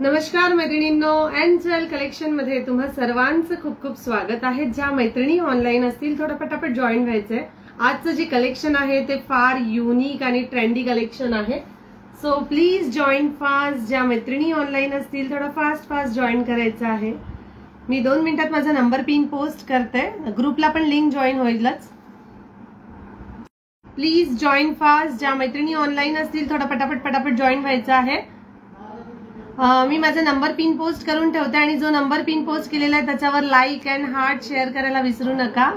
नमस्कार मैत्रिणींनो, angel collection मध्ये तुम्हा सर्वांचं खूप खूप स्वागत आहे। ज्या मैत्रिणी ऑनलाईन असतील थोडं पटापट जॉईन व्हायचंय। आजचं जे कलेक्शन आहे ते फार युनिक आणि ट्रेंडी कलेक्शन आहे, सो प्लीज जॉईन फास्ट। ज्या मैत्रिणी ऑनलाईन असतील थोडं फास्ट जॉईन करायचं आहे। मी 2 मिनिटात माझा नंबर पिन पोस्ट करते, ग्रुपला पण लिंक जॉईन होईलच। Please join fast. ज्या मैत्रिणी ऑनलाईन असतील थोडं पटापट जॉईन व्हायचं आहे। मी माझा नंबर पिन पोस्ट करून ठेवते आणि जो नंबर पिन पोस्ट केलेला आहे त्याच्यावर लाईक अँड हार्ट शेअर करायला विसरू नका।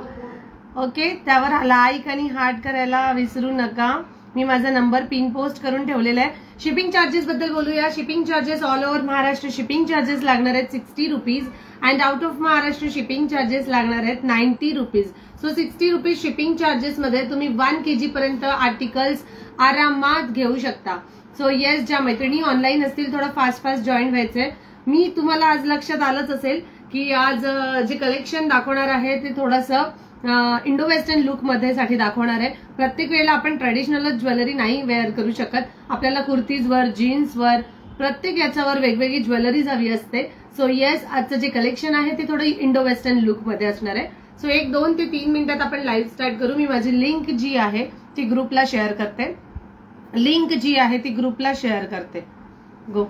ओके, त्यावर लाईक आणि हार्ट करायला विसरू नका। मी माझा नंबर पिन पोस्ट करून ठेवलेला आहे। शिपिंग चार्जेस बद्दल बोलूया। Shipping charges all over Maharashtra shipping charges लागणार आहेत 60 rupees and out of Maharashtra shipping charges लागणार आहेत 90 rupees. So 60 rupees shipping charges मध्ये तुम्ही 1 kg पर्यंत आर्टिकल्स आरामात घेऊ शकता। सो येस, ज्या मैत्रिणी ऑनलाईन असतील थोडं फास्ट जॉईन व्हायचंय। मी तुम्हाला आज लक्षात आलंच असेल की आज जे कलेक्शन दाखवणार आहे ते थोडंसं इंडो वेस्टर्न लुक मध्ये साठी दाखवणार आहे। प्रत्येक वेळेला आपण ट्रेडिशनल ज्वेलरी नाही वेअर करू शकत, आपल्याला कुर्तीजवर, जीन्सवर, प्रत्येक याच्यावर वेगवेगळी ज्वेलरीज हवी असते। सो येस, आजचं जे कलेक्शन आहे ते थोडं इंडो वेस्टर्न लुक मध्ये असणार आहे। सो 1, 2 ते 3 मिनिटात आपण लाईव्ह स्टार्ट करू। मी माझी लिंक जी आहे ती ग्रुपला शेअर करते। लिंक जी आहे ती ग्रुपला शेअर करते। गो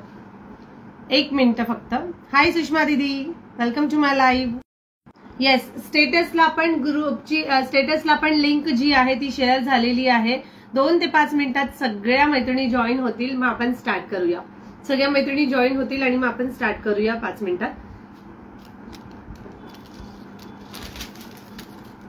1 मिनिट फक्त। हाय सुषमा दीदी, welcome to my live. Yes, स्टेटसला पण ग्रुपची स्टेटसला पण लिंक जी आहे ती शेअर झालेली आहे। 2 ते 5 मिनिटात सगळ्या मैत्रिणी जॉईन होतील, मग आपण स्टार्ट करूया। सगळ्या मैत्रिणी जॉईन होतील आणि मग आपण स्टार्ट करूया 5 मिनिटात।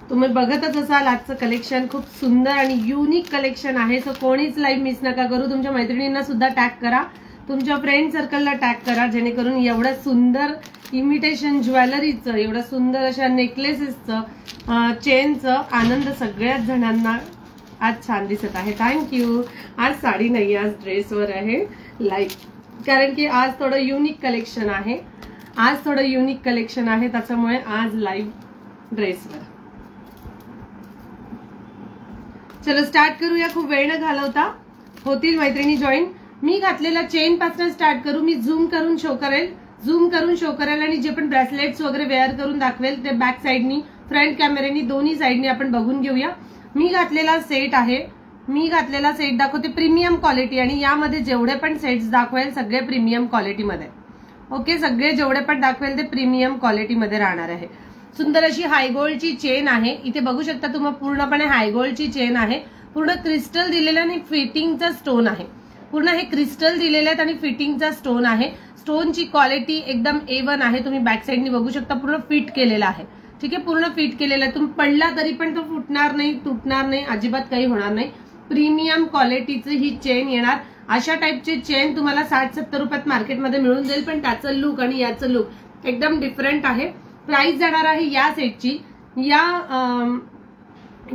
तुम्ही बघतच असाल आजचं कलेक्शन खूप सुंदर आणि युनिक कलेक्शन आहे। सो कोणीच लाईव्ह मिस नका करू। तुमच्या मैत्रिणींना सुद्धा टॅग करा, तुमच्या फ्रेंड सर्कलला टॅग करा, जेणेकरून एवढं सुंदर इमिटेशन ज्वेलरीचं, एवढं सुंदर अशा नेकलेसेसचं, चेनचं आनंद सगळ्याच जणांना आज छान दिसत आहे। थँक्यू। आज साडी नाही, आज ड्रेसवर आहे लाईव्ह, कारण की आज थोडं युनिक कलेक्शन आहे। आज थोडं युनिक कलेक्शन आहे, त्याच्यामुळे आज लाईव्ह ड्रेसवर। चलो स्टार्ट करूया, खूप वेळ न घालवता। होतील मैत्रिणी जॉईन। मी घातलेला चेन पासून स्टार्ट करू। मी झूम करून शो करेल आणि जे पण ब्रेसलेट्स वगैरे वेअर करून दाखवेल ते बॅक साइडनी, फ्रंट कॅमेऱ्यानी, दोन्ही साइडनी आपण बघून घेऊया। मी घातलेला सेट आहे, मी घातलेला सेट दाखवते प्रीमियम क्वालिटी, आणि यामध्ये जेवढे पण सेट्स दाखवेल सगळे प्रीमियम क्वालिटीमध्ये। ओके, सगळे जेवढे पण दाखवेल ते प्रीमियम क्वालिटीमध्ये राहणार आहे। सुंदर अशी हायगोल्डची चेन आहे, इथे बघू शकता तुम्ही, पूर्णपणे हायगोल्डची चेन आहे। पूर्ण क्रिस्टल दिलेलं आणि फिटिंगचा स्टोन आहे। पूर्ण हे क्रिस्टल दिलेले आहेत आणि फिटिंगचा स्टोन आहे। स्टोनची क्वालिटी एकदम A1 आहे। तुम्ही बॅक साइडनी बघू शकता, पूर्ण फिट केलेला आहे। ठीक आहे, पूर्ण फिट केलेला आहे। तुम्ही पडला तरी पण तो फुटणार नाही, तुटणार नाही, अजिबात काही होणार नाही। प्रीमियम क्वालिटीची ही चेन येणार। अशा टाइपची चेन तुम्हाला 60-70 रुपयात मार्केटमध्ये मिळून जाईल, पण त्याचं लुक आणि याचं लुक एकदम डिफरंट आहे। प्राइस जाणार आहे या सेटची,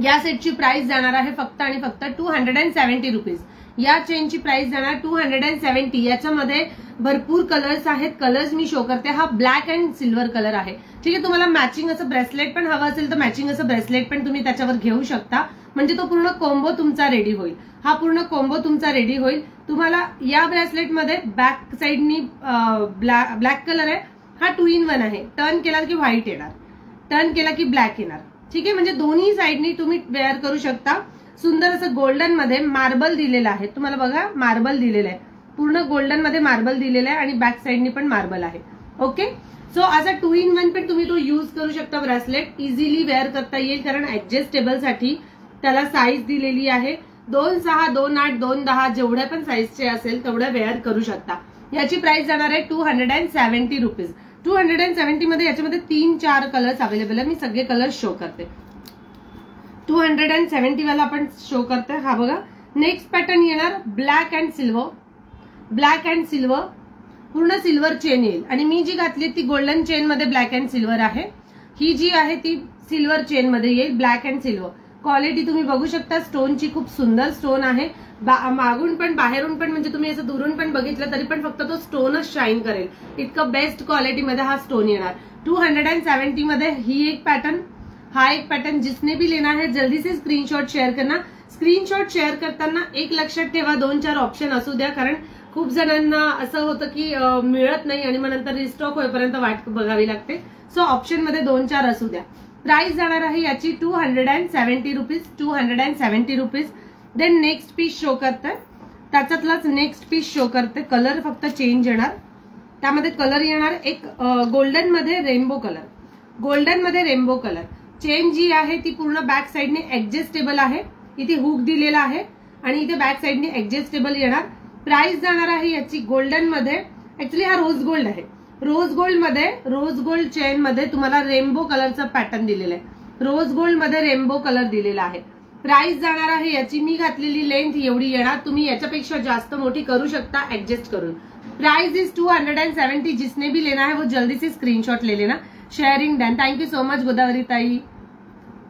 या सेटची प्राइस जाणार आहे फक्त आणि फक्त 270 रुपीज। या चेनची प्राइस जाणार 270। याच्यामध्ये भरपूर कलर्स आहेत, कलर्स मी शो करते। हा ब्लॅक अँड सिल्वर कलर आहे। ठीक आहे, तुम्हाला मॅचिंग असं ब्रेसलेट पण हवं असेल तर मॅचिंग असं ब्रेसलेट पण तुम्ही त्याच्यावर घेऊ शकता, म्हणजे तो पूर्ण कॉम्बो तुमचा रेडी होईल। हा पूर्ण कॉम्बो तुमचा रेडी होईल। तुम्हाला या ब्रेसलेटमध्ये बॅक साइडनी ब्लॅक कलर आहे, हा 2 in 1 आहे। टर्न केला की व्हाईट येणार, टर्न केला की ब्लॅक येणार। ठीक आहे, म्हणजे दोन्ही साइडनी तुम्ही वेअर करू शकता। सुंदर असं गोल्डन मध्ये मार्बल दिलेलं आहे, तुम्हाला बघा मार्बल दिलेलं आहे, पूर्ण गोल्डन मध्ये मार्बल दिलेलं आहे आणि बॅक साइडनी पण मार्बल आहे। ओके, सो असा 2 in 1 पण तुम्ही तो यूज करू शकता। ब्रेसलेट इझिली वेअर करता येईल, कारण ऍडजस्टेबल साठी त्याला साईज दिलेली आहे। 2.6, 2.8, 2.10 जेवढ्या पण साईजचे असेल तेवढ्या वेअर करू शकता। याची प्राइस जाणार आहे 270 रुपीज। 270 मध्ये याच्यामध्ये 3-4 कलर्स अवेलेबल आहे। मी सगळे कलर्स शो करते। 270 वाला आपण शो करते। हा बघा, नेक्स्ट पॅटर्न येणार black and silver. Black and silver, पूर्ण सिल्वर चेन येईल, आणि मी जी घातली ती गोल्डन चेन मध्ये ब्लॅक अँड सिल्वर आहे। ही जी आहे ती सिल्वर चेन मध्ये येईल, ब्लॅक अँड सिल्वर। क्वालिटी तुम्ही बघू शकता, स्टोनची खूप सुंदर स्टोन आहे। मागून पण बाहेरून पण, म्हणजे तुम्ही असं दुरून पण बघितलं तरी पण फक्त तो स्टोनच शाईन करेल, इतकं बेस्ट क्वालिटीमध्ये हा स्टोन येणार। 270 मध्ये ही एक पॅटर्न, हा एक पैटर्न। जिसने भी लेना है जल्दी से स्क्रीनशॉट शेअर करना। स्क्रीनशॉट शेअर करताना एक लक्षात ठेवा, 2-4 ऑप्शन असू द्या, कारण खूप जणांना असं होतं की मिळत नाही आणि मग नंतर रिस्टॉक होईपर्यंत वाट बघावी लागते. सो ऑप्शन मध्ये 2-4 असू द्या. प्राइस जाणार आहे याची 270 rupees. 270 rupees. Then next piece show करते, त्याच्यातलाच नेक्स्ट पीस शो करते. कलर फक्त चेंज येणार, त्यामध्ये कलर येणार एक गोल्डन मध्ये रेनबो कलर. गोल्डन मध्ये रेनबो कलर. चेन जी आहे ती पूर्ण बॅक साइडने ऍडजस्टेबल आहे. इथे हुक दिलेला आहे आणि इथे बॅक साइडने ऍडजस्टेबल येणार. प्राइस जाणार आहे याची गोल्डन मध्ये, ऍक्च्युली हा रोज गोल्ड आहे. रोज गोल्ड मध्ये, रोज गोल्ड चेन मध्ये तुम्हाला रेनबो कलरचा पॅटर्न दिलेला आहे. रोज गोल्ड मध्ये रेनबो कलर दिलेला आहे. प्राइस जाणार आहे याची, मी घातलेली लेंथ एवढी येणार, तुम्ही याच्यापेक्षा जास्त मोठी करू शकता ऍडजस्ट करून. Price is 270. जिसने भी लेना है वो जल्दी से स्क्रीनशॉट ले लेना. Sharing done. Thank you so much Godavari tai.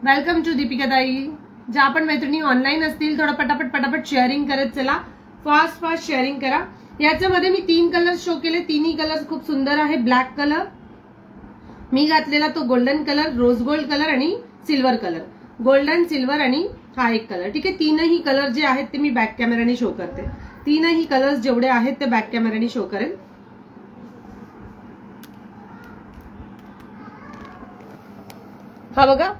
Welcome to Deepika ताई. ज्या पण मैत्रिणी ऑनलाईन असतील थोडं पटापट शेअरिंग करत चला. फास्ट शेअरिंग करा. याच्यामध्ये मी 3 कलर शो केले. तिन्ही कलर खूप सुंदर आहे. ब्लॅक कलर मी घातलेला तो golden colour, rose gold colour आणि सिल्वर कलर. गोल्डन, सिल्वर आणि हा एक कलर. ठीक आहे. तीनही कलर जे आहेत ते मी बॅक कॅमेराने शो करते. तीनही कलर्स जेवढे आहेत ते बॅक कॅमेराने शो करेल. हा बघा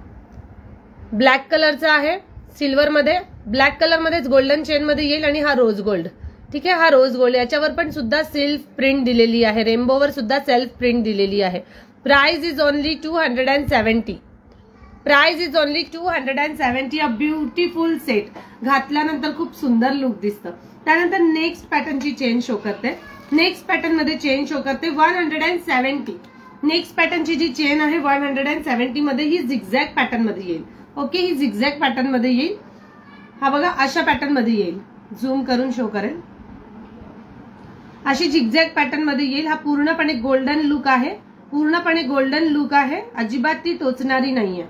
ब्लॅक कलरचा आहे, सिल्वर मध्ये, ब्लॅक कलर मध्येच गोल्डन चेन मध्ये येईल आणि हा रोज गोल्ड. ठीक आहे. हा रोज गोल्ड. याच्यावर पण सुद्धा सेल्फ प्रिंट दिलेली आहे. रेनबोवर सुद्धा सेल्फ प्रिंट दिलेली आहे. Price is only 270. Price is only 270. A beautiful set. घातल्यानंतर खूप सुंदर लुक दिसतं. त्यानंतर नेक्स्ट पॅटर्नची चेन शो करते. नेक्स्ट पॅटर्न मध्ये चेन शो करते 170. नेक्स्ट पॅटर्नची जी चेन आहे 170 मध्ये ही झिगझॅग पॅटर्न मध्ये येईल. ओके. ही झिगझॅग पॅटर्न मध्ये येईल. हा बघा अशा पॅटर्न मध्ये येईल. झूम करून शो करेल. अशी झिगझॅग पॅटर्न मध्ये येईल. हा पूर्णपणे गोल्डन लुक आहे. पूर्णपणे गोल्डन लुक आहे. अजिबात ती टोचणारी नाहीये.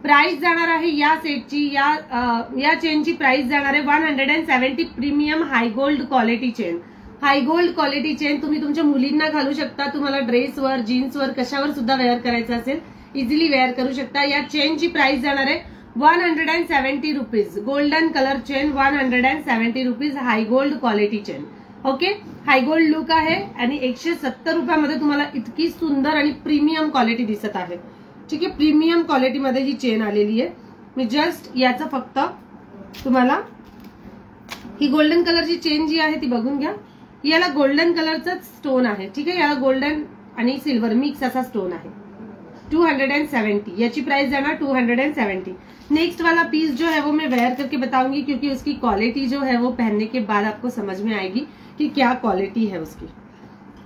प्राइस जाणार आहे या सेटची, या चेनची प्राइस जाणार आहे 170. प्रीमियम हाय गोल्ड क्वालिटी चेन. हाय गोल्ड क्वालिटी चेन तुम्ही तुमच्या मुलींना घालू शकता. तुम्हाला ड्रेसवर, जीन्सवर, कशावर सुद्धा वेअर करायचं असेल इझिली वेअर करू शकता. या चेनची प्राइस जाणार आहे 170 rupees. Golden colour chain 170 rupees. High gold quality chain. Okay. High gold look आहे आणि 170 रुपयामध्ये तुम्हाला इतकी सुंदर आणि प्रीमियम क्वालिटी दिसत आहे. ठीक आहे. प्रीमियम क्वालिटीमध्ये ही चेन आलेली आहे. मी जस्ट याचा फक्त तुम्हाला ही गोल्डन कलरची चेन जी आहे ती बघून घ्या. याला गोल्डन कलरचा स्टोन आहे. ठीक है. याला गोल्डन आणि सिल्वर मिक्स असा स्टोन आहे. 270. याची प्राइस जाना 270. नेक्स्ट वाला पीस जो है वो मैं वेयर करके बताऊंगी क्योंकि उसकी क्वालिटी जो है वो पहनने के बाद आपको समझ में आएगी कि क्या क्वालिटी है उसकी.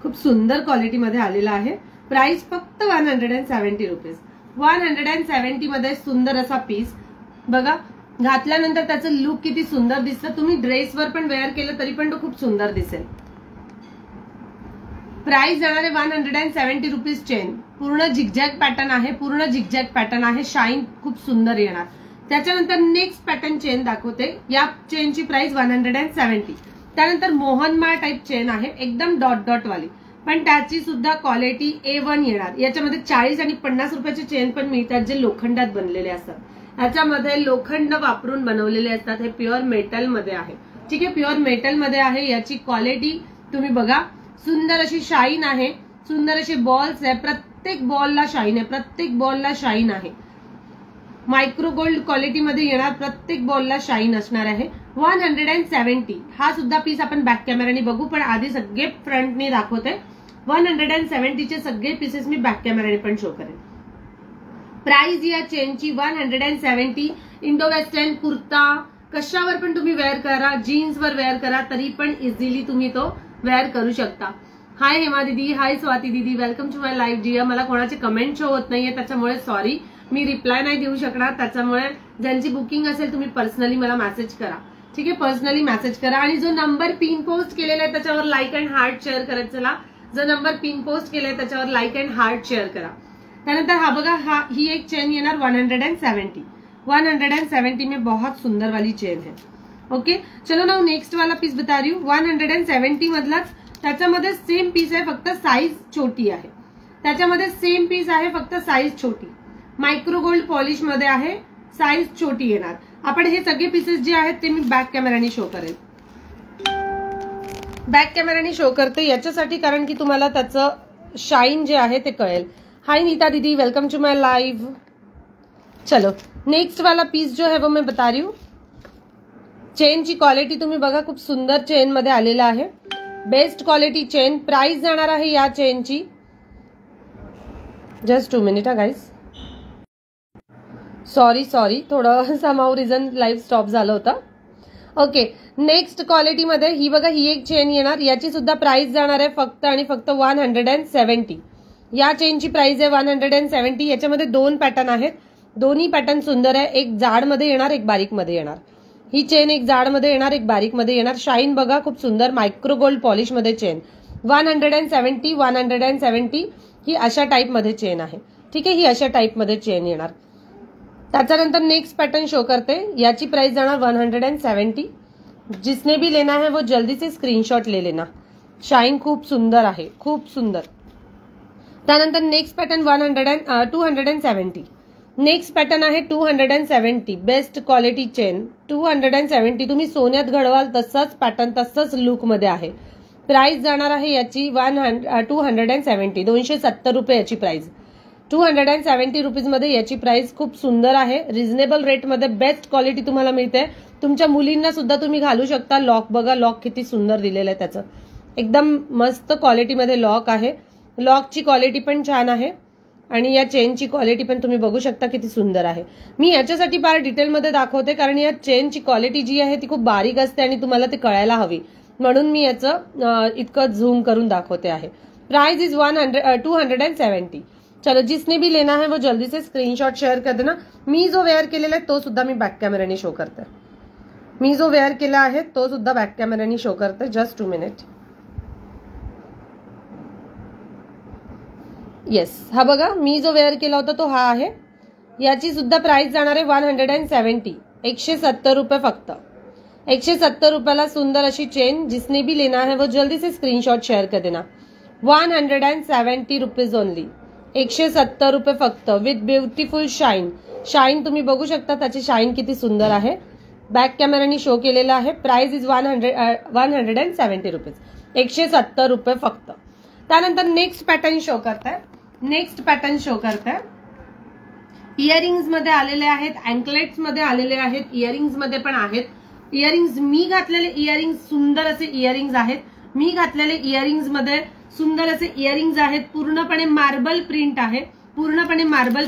खूप सुंदर क्वालिटी मध्ये आलेला आहे. प्राइस फक्त 170 रुपीज. 170 मध्ये सुंदर असा पीस बघा. घातल्यानंतर त्याचं लुक किती सुंदर दिसतं. तुम्ही ड्रेसवर पण वेअर केलं तरी पण तो खूप सुंदर दिसेल. प्राइस जाणार आहे 170 रुपीज चेन. पूर्ण झिगझॅग पॅटर्न आहे. पूर्ण झिगझॅग पॅटर्न आहे. शाईन खूप सुंदर येणार. त्याच्यानंतर नेक्स्ट पॅटर्न चेन दाखवते. या चेनची प्राइस 170. त्यानंतर मोहनमाळ टाइप चेन आहे. एकदम डॉट डॉट वाली पण त्याची सुद्धा क्वालिटी A1 येणार. याच्यामध्ये 40 आणि 50 रुपयाचे चेन पण मिळतात जे लोखंडात बनलेले असतात. याच्यामध्ये लोखंड वापरून बनवलेले असतात. हे प्युअर मेटल मध्ये आहे. ठीक आहे. प्युअर मेटल मध्ये आहे. याची क्वालिटी तुम्ही बघा. सुंदर अशी शाईन आहे. सुंदर असे बॉल्स आहे. प्रत्येक बॉलला शाईन आहे. प्रत्येक बॉलला शाईन आहे. मायक्रो गोल्ड क्वालिटी मध्ये येणार. प्रत्येक बॉलला शाईन असणार आहे. 170. हा सुद्धा पीस आपण बॅक कॅमेराने बघू पण आधी सगळे फ्रंटने दाखवते. 170 चे सगळे पीसेस मी बॅक कॅमेराने पण शो करेन. प्राइस या चेनची 170. इंडो वेस्टर्न कुर्ता कशावर पण तुम्ही वेअर करा. जीन्सवर वेअर करा तरी पण इझिली तुम्ही तो वेअर करू शकता. हाय हेमा दीदी. हाय स्वाती दीदी. Welcome to my live dear. मला कोणाचे कमेंट शो होत नाहीये त्याच्यामुळे सॉरी. मी रिप्लाय नाही देऊ शकणार. त्याच्यामुळे ज्यांची बुकिंग असेल तुम्ही पर्सनली मला मेसेज करा. ठीक आहे. पर्सनली मेसेज करा आणि जो नंबर पिन पोस्ट केलेला आहे त्याच्यावर लाईक अँड हार्ट शेअर करत चला. जो नंबर पिन पोस्ट केलाय त्याच्यावर लाईक अँड हार्ट शेअर करा. त्यानंतर हा बघा. ही एक चेन येणार 170. 170 में बहुत सुंदर वाली चेन है. ओके. चलो ना नेक्स्ट वाला पीस बता रही हूँ. 170 मधलाच त्याच्यामध्ये सेम पीस आहे फक्त साईज छोटी आहे. त्याच्यामध्ये सेम पीस आहे फक्त साईज छोटी. मायक्रो गोल्ड पॉलिश मध्ये आहे. साईज छोटी येणार. आपण हे सगळे पीसेस जे आहेत ते मी बॅक कॅमेराने शो करेल. बॅक कॅमेराने शो करते याच्यासाठी, कारण की तुम्हाला त्याचं शाईन जे आहे ते कळेल. हाय नीता दीदी, वेलकम टू माय लाइव. चलो नेक्स्ट वाला पीस जो है वो मैं बता रही हूँ. चेनची क्वालिटी तुम्ही बघा, खूप सुंदर चेन मध्ये आलेला आहे. Best quality chain. प्राइस जाणार आहे या चेनची, जस्ट 2 मिनिट गाइस. सॉरी थोडं समाव रिझन लाईव्ह स्टॉप झालं होतं. ओके, नेक्स्ट क्वालिटी मध्ये ही बघा, ही एक चेन येणार. याची सुद्धा प्राइस जाणार आहे फक्त आणि फक्त 170. या चेनची प्राइस आहे 170. याच्यामध्ये 2 पॅटर्न आहेत. दोन्ही पॅटर्न सुंदर आहे. एक जाड मध्ये येणार, एक बारीक मध्ये येणार. ही चेन एक जाड मध्ये येणार, एक बारीक मध्ये येणार. शाईन बघा खूप सुंदर, मायक्रो गोल्ड पॉलिश मध्ये चेन. 170 ही अशा टाइप मध्ये चेन आहे. ठीक आहे, ही अशा टाइप मध्ये चेन येणार. त्याच्यानंतर नेक्स्ट पॅटर्न शो करते. याची प्राइस जाणार 170. जिसने भी लेना है वो जल्दी से स्क्रीनशॉट ले लेना. शाईन खूप सुंदर आहे, खूप सुंदर. त्यानंतर नेक्स्ट पॅटर्न 270. नेक्स्ट पॅटर्न आहे 270. Best quality chain 270. तुम्ही सोन्यात घडवाल तसाच पॅटर्न, तसंच लुक मध्ये आहे. प्राइस जाणार आहे याची 270. 270 रुपये याची प्राइस. 270 रुपीज मध्ये याची प्राइस खूप सुंदर आहे. रिझनेबल रेट मध्ये बेस्ट क्वालिटी तुम्हाला मिळते. तुमच्या मुलींना सुद्धा तुम्ही घालू शकता. लॉक बघा, लॉक किती सुंदर दिलेलं आहे त्याचं. एकदम मस्त क्वालिटीमध्ये लॉक आहे. लॉकची क्वालिटी पण छान आहे आणि या चेनची क्वालिटी पण तुम्ही बघू शकता किती सुंदर आहे. मी याच्यासाठी फार डिटेलमध्ये दाखवते, कारण या चेनची क्वालिटी जी आहे ती खूप बारीक असते आणि तुम्हाला ते कळायला हवी, म्हणून मी याचं इतकं झूम करून दाखवते आहे. Price is 270. चलो, जिसने भी लेना है वो जल्दी से स्क्रीनशॉट शेअर कर देना. मी जो वेअर केलेला आहे तो सुद्धा मी बॅक कॅमेराने शो करते. मी जो वेअर केला आहे तो सुद्धा बॅक कॅमेराने शो करते. Just 2 minute. येस, हा बघा, मी जो वेअर केला होता तो हा आहे. याची सुद्धा प्राइस जाणार आहे 170. 170 रुपये फक्त. 170 रुपयाला सुंदर अशी चेन. जिसने भी लेना है वो जल्दी से स्क्रीनशॉट शेअर कर देना. 170 रुपीज ओनली. 170 रुपये फक्त, विथ ब्युटिफुल शाईन. शाईन तुम्ही बघू शकता, त्याची शाईन किती सुंदर आहे. बॅक कॅमेराने शो केलेला आहे. Price is 170 rupees. 170 रुपये फक्त. त्यानंतर नेक्स्ट पॅटर्न शो करताय. इयरिंग्स मध्ये आलेले आहेत, अँकलेट्स मध्ये आलेले आहेत, इयरिंग्स मध्ये पण आहेत. इयरिंग्स मी घातलेले इयरिंग्स सुंदर असे इयरिंग्स आहेत. मी घातलेले इयरिंग्स मध्ये सुंदर असे इयरिंग्स आहेत. पूर्णपणे मार्बल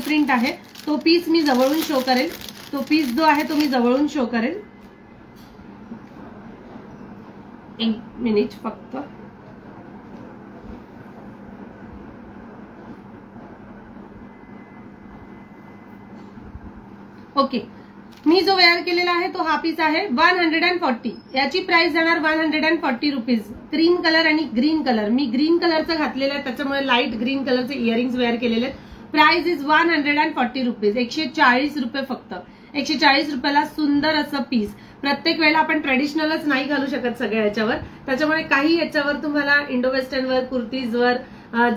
प्रिंट आहे. तो पीस मी जवळून शो करेल. तो पीस जो आहे तो मी जवळून शो करेल. 1 मिनिट फक्त. ओके, मी जो वेअर केलेला आहे तो हा पीस आहे. 140. याची प्राइस जाणार 140 रुपीज. क्रीम कलर आणि ग्रीन कलर. मी ग्रीन कलरचं घातलेलं आहे, त्याच्यामुळे लाईट ग्रीन कलरचे इयरिंग्स वेअर केलेले आहेत. Price is 140 rupees. 140 रुपये फक्त. 140 रुपयाला सुंदर असं पीस. प्रत्येक वेळेला आपण ट्रेडिशनलच नाही घालू शकत सगळ्या याच्यावर, त्याच्यामुळे काही याच्यावर तुम्हाला इंडो वेस्टर्नवर, कुर्तीजवर,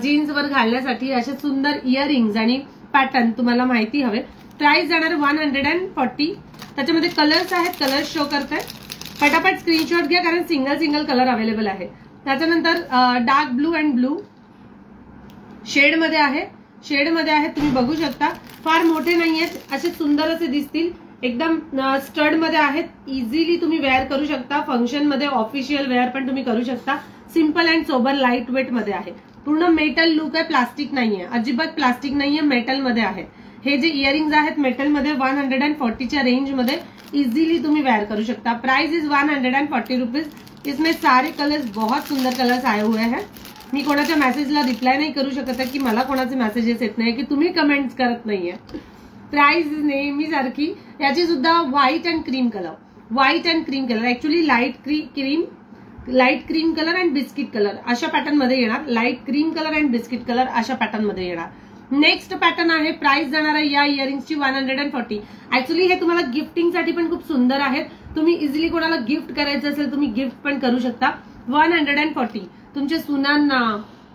जीन्सवर घालण्यासाठी असे सुंदर इयरिंग्स आणि पॅटर्न तुम्हाला माहिती हवे. प्राइस जाणार 140. त्याच्यामध्ये कलर्स आहेत, कलर्स शो करताय. पटापट स्क्रीनशॉट घ्या, कारण सिंगल कलर अवेलेबल आहे. त्याच्यानंतर डार्क ब्लू अँड ब्लू शेडमध्ये आहे. तुम्ही बघू शकता. फार मोठे नाहीयेत, असे सुंदर असे दिसतील. एकदम स्टड मध्ये आहेत. इझिली तुम्ही वेअर करू शकता. फंक्शन मध्ये, ऑफिशियल वेअर पण तुम्ही करू शकता. Simple and sober light weight मध्ये आहे. पूर्ण मेटल लुक आहे, प्लास्टिक नाहीये, अजिबात प्लास्टिक नाहीये, मेटल मध्ये आहे. हे जे इयरिंग्स आहेत मेटल मध्ये 140च्या रेंज मध्ये इजीली तुम्ही वेअर करू शकता. Price is 140 rupees. इसमें सारे कलर्स, बहुत सुंदर कलर्स आए हुए हैं. मी कोणाच्या मेसेजला रिप्लाय नाही करू शकत आहे की मला कोणाचे मेसेजेस येत नाही की तुम्ही कमेंट्स करत नाहीये. प्राइस नेहमी सारखी. याची सुद्धा white and cream colour. Actually light cream colour and biscuit colour अशा पॅटर्न मध्ये येणार. Light cream colour and biscuit colour अशा पॅटर्न मध्ये येणार. नेक्स्ट पॅटर्न आहे. प्राइस जाणार आहे या इयरिंग्सची 140. ऍक्च्युली हे तुम्हाला गिफ्टिंगसाठी पण खूप सुंदर आहेत. तुम्ही इझिली कोणाला गिफ्ट करायचं असेल तुम्ही गिफ्ट पण करू शकता. 140. तुमच्या सुनांना,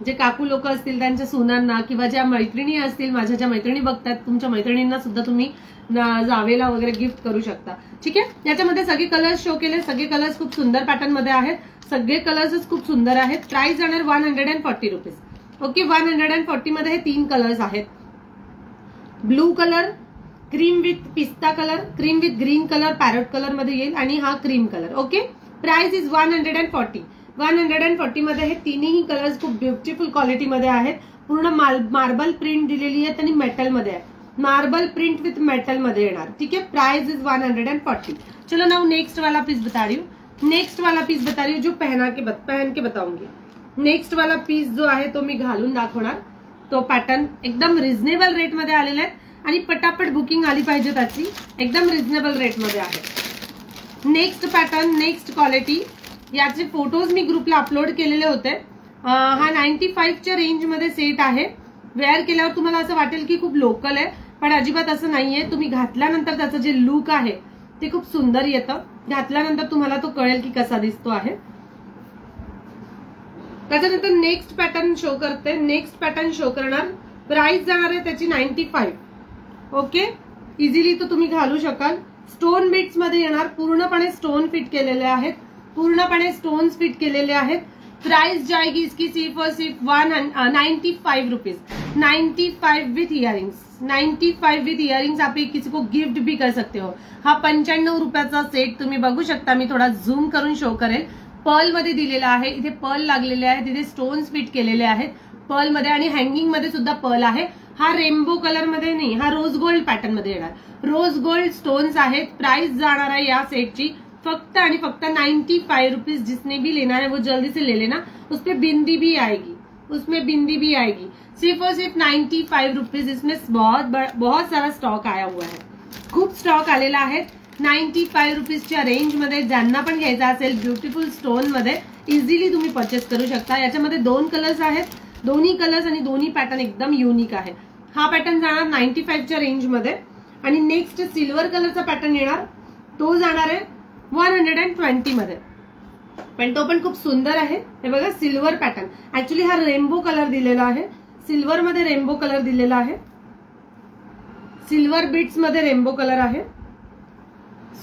जे काकू लोक असतील त्यांच्या सुनांना किंवा ज्या मैत्रिणी असतील, माझ्या ज्या मैत्रिणी बघतात, तुमच्या मैत्रिणींना सुद्धा तुम्ही जावेला वगैरे गिफ्ट करू शकता. ठीक आहे. याच्यामध्ये सगळे कलर्स शो केले. सगळे कलर्स खूप सुंदर पॅटर्न मध्ये आहेत. सगळे कलर्सच खूप सुंदर आहेत. प्राइस जाणार 140 रुपीज. ओके. 140 मध्ये हे 3 कलर्स आहेत. ब्लू कलर, क्रीम विथ पिस्ता colour, cream with green colour, parrot colour मध्ये येईल आणि हा cream colour. Okay. Price is 140. 140 मध्ये हे तिन्ही कलर्स खूप ब्युटिफुल क्वालिटी मध्ये आहेत. पूर्ण मार्बल प्रिंट दिलेली आहे आणि मेटल मध्ये आहे. मार्बल प्रिंट विथ मेटल मध्ये येणार. ठीक है. Price is 140. चलो नाउ नेक्स्ट वाला पीस बता रही हूँ. नेक्स्ट वाला पीस बता रही हूँ जो पहन के बताऊंगी. नेक्स्ट वाला पीस जो आहे तो मी घालून दाखवणार. तो पॅटर्न एकदम रिझनेबल रेट मध्ये आलेला आहे आणि पटापट बुकिंग आली पाहिजे त्याची. एकदम रिझनेबल रेट मध्ये आहे. Next pattern, next quality. याचे फोटोज मी ग्रुपला अपलोड केलेले होते. हा 95च्या रेंज मध्ये सेट आहे. वेअर केल्यावर तुम्हाला असं वाटेल की खूप लोकल आहे, पण अजिबात असं नाहीये. तुम्ही घातल्यानंतर त्याचं जे लुक आहे ते खूप सुंदर येतं. घातल्यानंतर तुम्हाला तो कळेल की कसा दिसतो आहे. त्याच्यानंतर नेक्स्ट पॅटर्न शो करते. नेक्स्ट पॅटर्न शो करणार. प्राइस जाणार आहे त्याची 95. ओके. इझिली तो तुम्ही घालू शकाल. स्टोन बीट्स मध्ये येणार. पूर्णपणे स्टोन फिट केलेले आहेत. पूर्णपणे स्टोन्स फिट केलेले आहेत. प्राइस जाएगी इसकी सिर्फ और सिर्फ 95 rupees. 95 with earrings. 95 with earrings. आप किसी को गिफ्ट भी कर सकते हो. हा 95 रुपयाचा सेट तुम्ही बघू शकता. मी थोडा झूम करून शो करेल. पर्ल मध्ये दिलेला आहे. इथे पर्ल लागलेले आहेत. इथे स्टोन्स फिट केलेले आहेत पर्ल मध्ये आणि हँगिंग मध्ये सुद्धा पर्ल आहे. हा रेनबो कलर मध्ये नाही, हा रोज गोल्ड पॅटर्न मध्ये येणार. रोज गोल्ड स्टोन्स आहेत. प्राइस जाणार आहे या सेटची फक्त आणि फक्त 95 रुपीज. जिसने भी लेना है वो जल्दी से ले लेना. उसमें बिंदी भी आएगी. उसमें बिंदी भी आएगी. सिर्फ और सिर्फ 95 रुपीज. इसमें बहुत सारा स्टॉक आया हुआ है. खूप स्टॉक आलेला आहे. 95 रुपीजच्या रेंज मध्ये ज्यांना पण घ्यायचा असेल ब्युटिफुल स्टोन मध्ये इझिली तुम्ही परचेस करू शकता. याच्यामध्ये 2 कलर्स आहेत. दोन्ही कलर्स आणि दोन्ही पॅटर्न एकदम युनिक आहे. हा पॅटर्न जाणार 95च्या रेंज मध्ये आणि नेक्स्ट सिल्वर कलरचा पॅटर्न येणार. तो जाणार आहे 120 मध्ये. पण तो पण खूप सुंदर आहे. हे बघा सिल्वर पॅटर्न. ऍक्च्युली हा रेनबो कलर दिलेला आहे. सिल्वर मध्ये रेनबो कलर दिलेला आहे. सिल्वर बीट्स मध्ये रेनबो कलर आहे.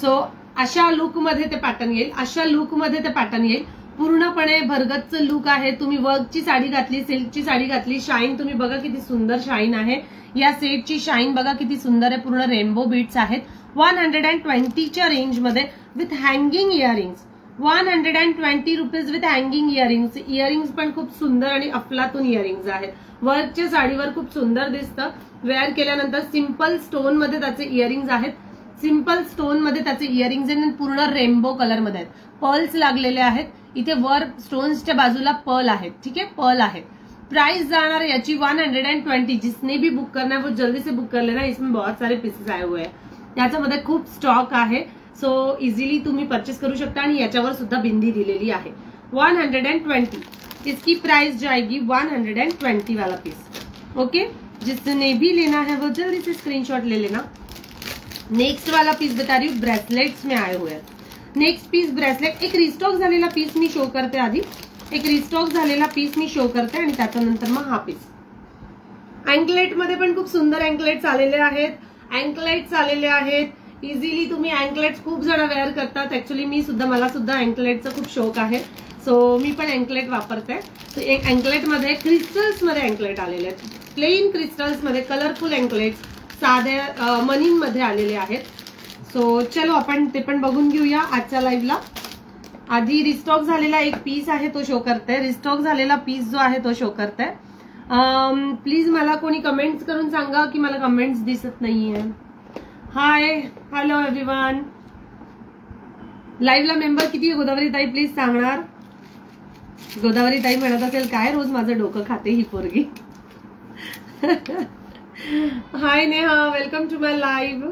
सो अशा लुक मध्ये ते पॅटर्न येईल. अशा लुक मध्ये ते पॅटर्न येईल. पूर्णपणे भरगतचं लुक आहे. तुम्ही वर्कची साडी घातली, सिल्कची साडी घातली. शाईन तुम्ही बघा किती सुंदर शाईन आहे. या सेटची शाईन बघा किती सुंदर आहे. पूर्ण रेनबो बीट्स आहेत. 120च्या रेंज मध्ये with hanging earrings. 120 rupees with hanging earrings. Earrings पण खूप सुंदर आणि अफलातून इयरिंग्स आहेत. वर्कच्या साडीवर खूप सुंदर दिसतं. वेअर केल्यानंतर सिंपल स्टोन मध्ये त्याचे इयरिंग्स आहेत. सिंपल स्टोन मध्ये त्याचे इयरिंग्स आणि पूर्ण रेनबो कलर मध्ये आहेत. पर्ल्स लागलेले आहेत. इथे वर स्टोन्सच्या बाजूला पर्ल आहेत. ठीक आहे. पर्ल आहे. प्राइस जाणार है याची 120. जिसने भी बुक करना है वो जल्दी से बुक कर लेना. इसमें बहुत सारे पीसेस आए हुए हैं. याच्यामध्ये खूप स्टॉक आहे. सो इझिली तुम्ही परचेस करू शकता आणि याच्यावर सुद्धा बिंदी दिलेली आहे. 120. इसकी प्राइस जाएगी 120 वाला पीस. ओके. जिसने भी लेना है वो जल्दी से स्क्रीनशॉट ले लेना. नेक्स्ट वाला पीस बता रही हूँ. ब्रेसलेट्स में आए हुए हैं. Next piece bracelet. एक रिस्टॉक झालेला पीस मी शो करते आधी. एक रिस्टॉक झालेला पीस मी शो करते आणि त्याच्यानंतर मग हा पीस. अँकलेट मध्ये पण खूप सुंदर अँकलेट्स आलेले आहेत. अँकलेट्स आलेले आहेत. इझिली तुम्ही अँकलेट्स खूप जण वेअर करतात. ऍक्च्युली मला सुद्धा अँकलेटचा खूप शौक आहे. सो मी पण अँकलेट वापरते. तर एक अँकलेट मध्ये क्रिस्टल्स मध्ये अँकलेट आलेले आहेत. प्लेन क्रिस्टल्स मध्ये कलरफुल अँकलेट्स साध्या मनीन मध्ये आलेले आहेत. सो चलो आपण ते पण बघून घेऊया आजच्या लाईव्हला. आधी रिस्टॉक झालेला एक पीस आहे तो शो करते. रिस्टॉक झालेला पीस जो आहे तो शो करते. प्लीज मला कोणी कमेंट्स करून सांगा की मला कमेंट्स दिसत नाहीये. Hi hello everyone. लाईव्हला मेंबर किती आहे गोदावरी ताई प्लीज सांगणार. गोदावरी ताई म्हणत असेल काय रोज माझं डोकं खाते ही पोरगी. Hi Neha welcome to my live.